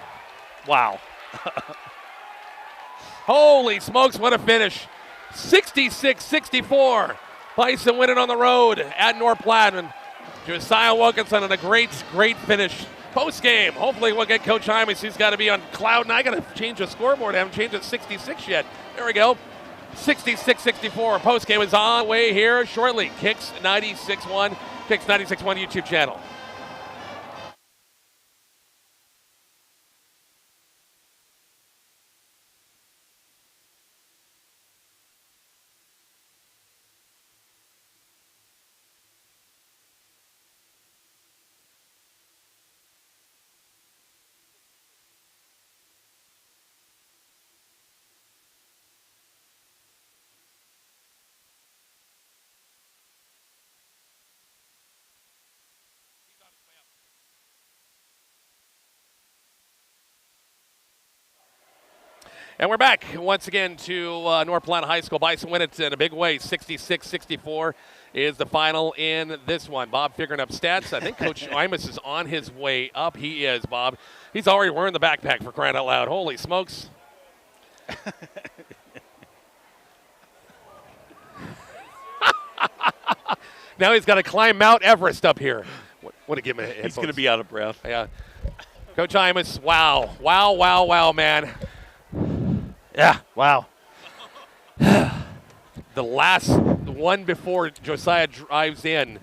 Holy smokes, what a finish. 66-64. Bison winning on the road at North Platte. And Josiah Wilkinson on a great finish. Post game, hopefully we'll get Coach Hymas. He's got to be on cloud, and I got to change the scoreboard. I haven't changed it to 66 yet. There we go. 66-64. Post game is on the way here shortly. Kicks 96.1, Kicks 96.1 YouTube channel. And we're back once again to North Platte High School. Bison win it in a big way. 66-64 is the final in this one. Bob figuring up stats. I think Coach Imus is on his way up. He is, Bob. He's already wearing the backpack for crying out loud. Holy smokes. Now he's got to climb Mount Everest up here. Want to give him a headphones. He's going to be out of breath. Yeah. Coach Imus, wow. Wow, wow, wow, man. Yeah, wow. The one before Josiah drives in,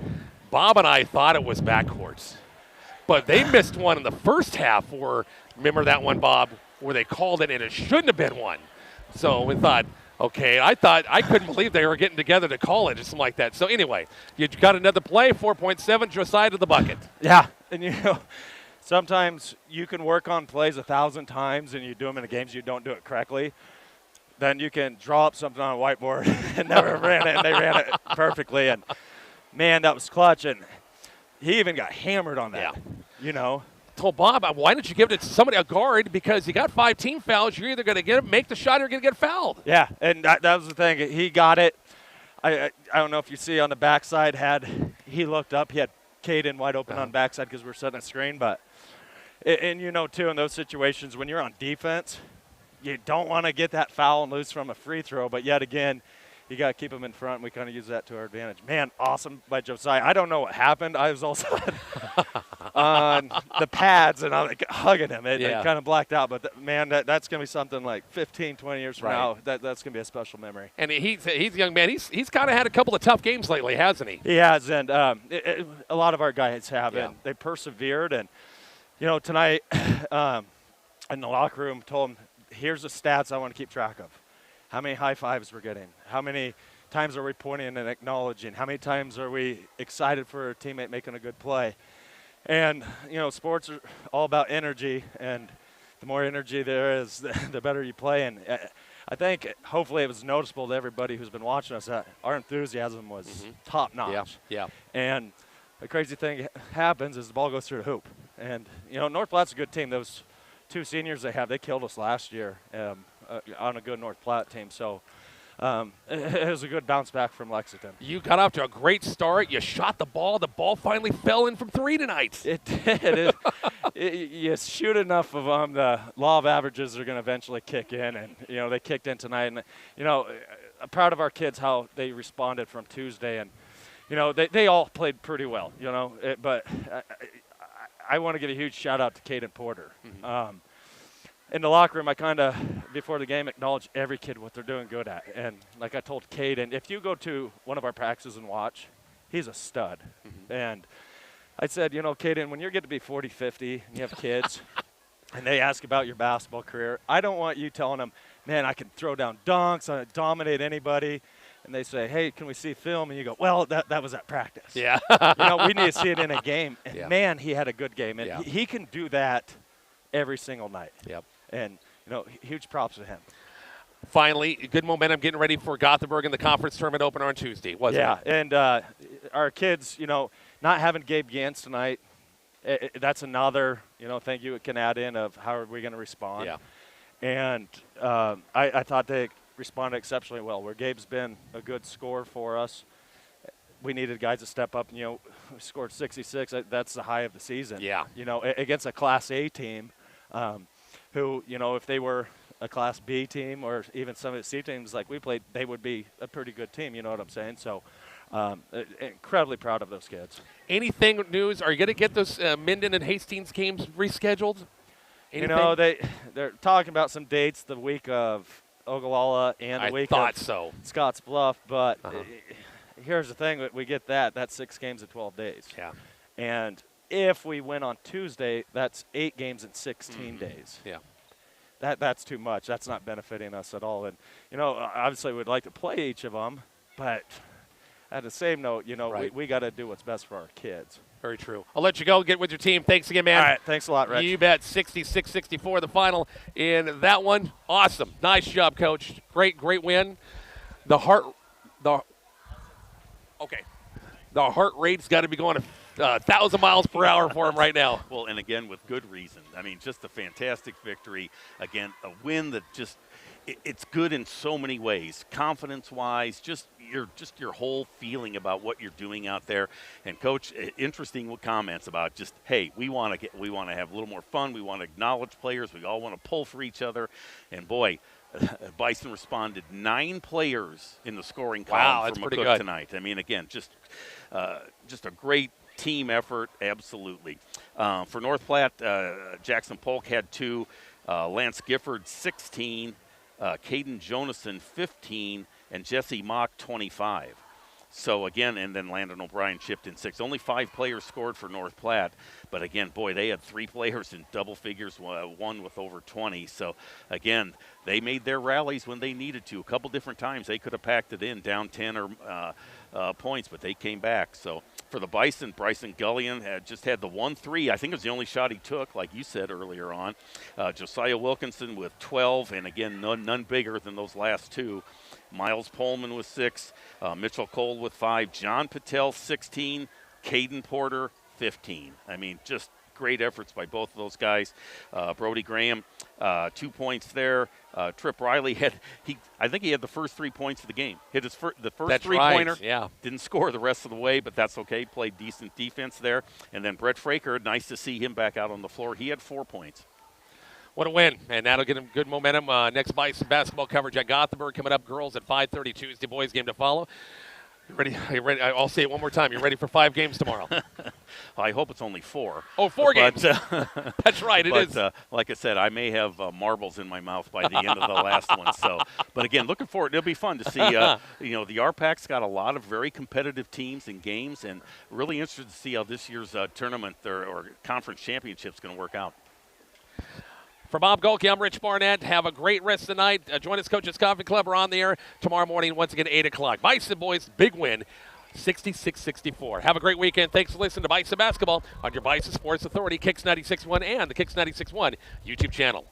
Bob and I thought it was backcourts. But they missed one in the first half remember that one, Bob, where they called it and it shouldn't have been one. So we thought, okay, I couldn't believe they were getting together to call it or something like that. So anyway, you got another play, 4.7, Josiah to the bucket. Yeah, and sometimes you can work on plays 1,000 times and you do them in the games, you don't do it correctly. Then you can draw up something on a whiteboard and never ran it, and they ran it perfectly. And, man, that was clutch. And he even got hammered on that, Told Bob, why don't you give it to somebody, a guard, because you got 5 team fouls. You're either going to make the shot or you're going to get fouled. Yeah, and that was the thing. He got it. I don't know if you see on the backside, he looked up. He had Caden wide open on backside because we're setting a screen. But, and too, in those situations, when you're on defense, you don't want to get that foul and lose from a free throw. But yet again, you got to keep them in front. And we kind of use that to our advantage. Man, awesome by Josiah. I don't know what happened. I was also on the pads, and I'm like hugging him. It kind of blacked out. But, man, that's going to be something like 15, 20 years from now. That's going to be a special memory. And he's a young man. He's kind of had a couple of tough games lately, hasn't he? He has. And a lot of our guys have. And they persevered. And, tonight in the locker room told him, here's the stats I want to keep track of. How many high fives we're getting? How many times are we pointing and acknowledging? How many times are we excited for a teammate making a good play? And, sports are all about energy, and the more energy there is, the better you play. And I think hopefully it was noticeable to everybody who's been watching us that our enthusiasm was top-notch. Yeah. And the crazy thing happens is the ball goes through the hoop. And, North Platte's a good team. Those 2 seniors they killed us last year on a good North Platte team. So it was a good bounce back from Lexington. You got off to a great start. You shot the ball. The ball finally fell in from 3 tonight. It did. You shoot enough of them, the law of averages are going to eventually kick in. And, they kicked in tonight. And, I'm proud of our kids how they responded from Tuesday. And, they all played pretty well, but I want to give a huge shout-out to Caden Porter. In the locker room, I kind of, before the game, acknowledge every kid what they're doing good at. And like I told Caden, if you go to one of our practices and watch, he's a stud. And I said, Caden, when you're getting to be 40, 50, and you have kids, and they ask about your basketball career, I don't want you telling them, man, I can throw down dunks, I dominate anybody. And they say, hey, can we see film? And you go, well, that was at practice. Yeah. We need to see it in a game. And, man, he had a good game. And he can do that every single night. Yep. And, huge props to him. Finally, good momentum getting ready for Gothenburg in the conference tournament opener on Tuesday, wasn't it? Yeah, and our kids, not having Gabe Gans tonight, that's another, thing you can add in of how are we going to respond. Yeah. And I thought they responded exceptionally well, where Gabe's been a good scorer for us. We needed guys to step up. We scored 66. That's the high of the season. Yeah. Against a Class A team who, if they were a Class B team or even some of the C teams like we played, they would be a pretty good team. You know what I'm saying? So incredibly proud of those kids. Anything news? Are you going to get those Minden and Hastings games rescheduled? Anything? They're talking about some dates the week of Ogallala and the week of Scotts Bluff. But here's the thing. We get that's 6 games in 12 days. Yeah. And if we win on Tuesday, that's 8 games in 16 days. Yeah. That's too much. That's not benefiting us at all. And, obviously we'd like to play each of them, but at the same note, we got to do what's best for our kids. Very true. I'll let you go. Get with your team. Thanks again, man. All right. Thanks a lot, Rich. You bet. 66-64 the final in that one. Awesome. Nice job, Coach. Great win. The heart rate's got to be going 1,000 miles per hour for him right now. Well, and again, with good reason. I mean, just a fantastic victory. Again, a win that it's good in so many ways, confidence-wise, just your whole feeling about what you're doing out there. And Coach, interesting comments about just, hey, we want to have a little more fun. We want to acknowledge players. We all want to pull for each other. And boy, Bison responded 9 players in the scoring Wow, column that's for pretty McCook good. tonight. I mean, again, just a great team effort, absolutely. For North Platte, Jackson Polk had 2, Lance Gifford 16, Caden Jonason 15, and Jesse Mock 25. So again, and then Landon O'Brien chipped in 6. Only 5 players scored for North Platte, but again, boy, they had 3 players in double figures, one with over 20. So again, they made their rallies when they needed to. A couple different times they could have packed it in, down 10 or points, but they came back. So for the Bison, Bryson Gullion just had the 1-3. I think it was the only shot he took, like you said earlier on. Josiah Wilkinson with 12, and again, none bigger than those last 2. Miles Pullman with 6, Mitchell Cole with 5, John Patel 16, Caden Porter 15. I mean, just great efforts by both of those guys. Brody Graham, 2 points there. Trip Riley I think he had the first 3 points of the game. Hit the first That's three-pointer. right, yeah. Didn't score the rest of the way, but that's okay. Played decent defense there. And then Brett Fraker, nice to see him back out on the floor. He had 4 points. What a win, and that'll get him good momentum. Next Bison basketball coverage at Gothenburg coming up. Girls at 5:30 Tuesday, boys game to follow. You ready? You ready? I'll say it one more time. You ready for 5 games tomorrow? I hope it's only 4. Oh, 4 games. But, That's right, it is. Like I said, I may have marbles in my mouth by the end of the last one. So, but again, looking forward. It'll be fun to see. The RPAC's got a lot of very competitive teams and games, and really interested to see how this year's tournament or conference championship is going to work out. For Bob Golke, I'm Rich Barnett. Have a great rest of the night. Join us, Coaches Coffee Club. We're on the air tomorrow morning, once again, 8 o'clock. Bison boys, big win, 66-64. Have a great weekend. Thanks for listening to Bison Basketball on your Bison Sports Authority, Kicks 96.1 and the Kicks 96.1 YouTube channel.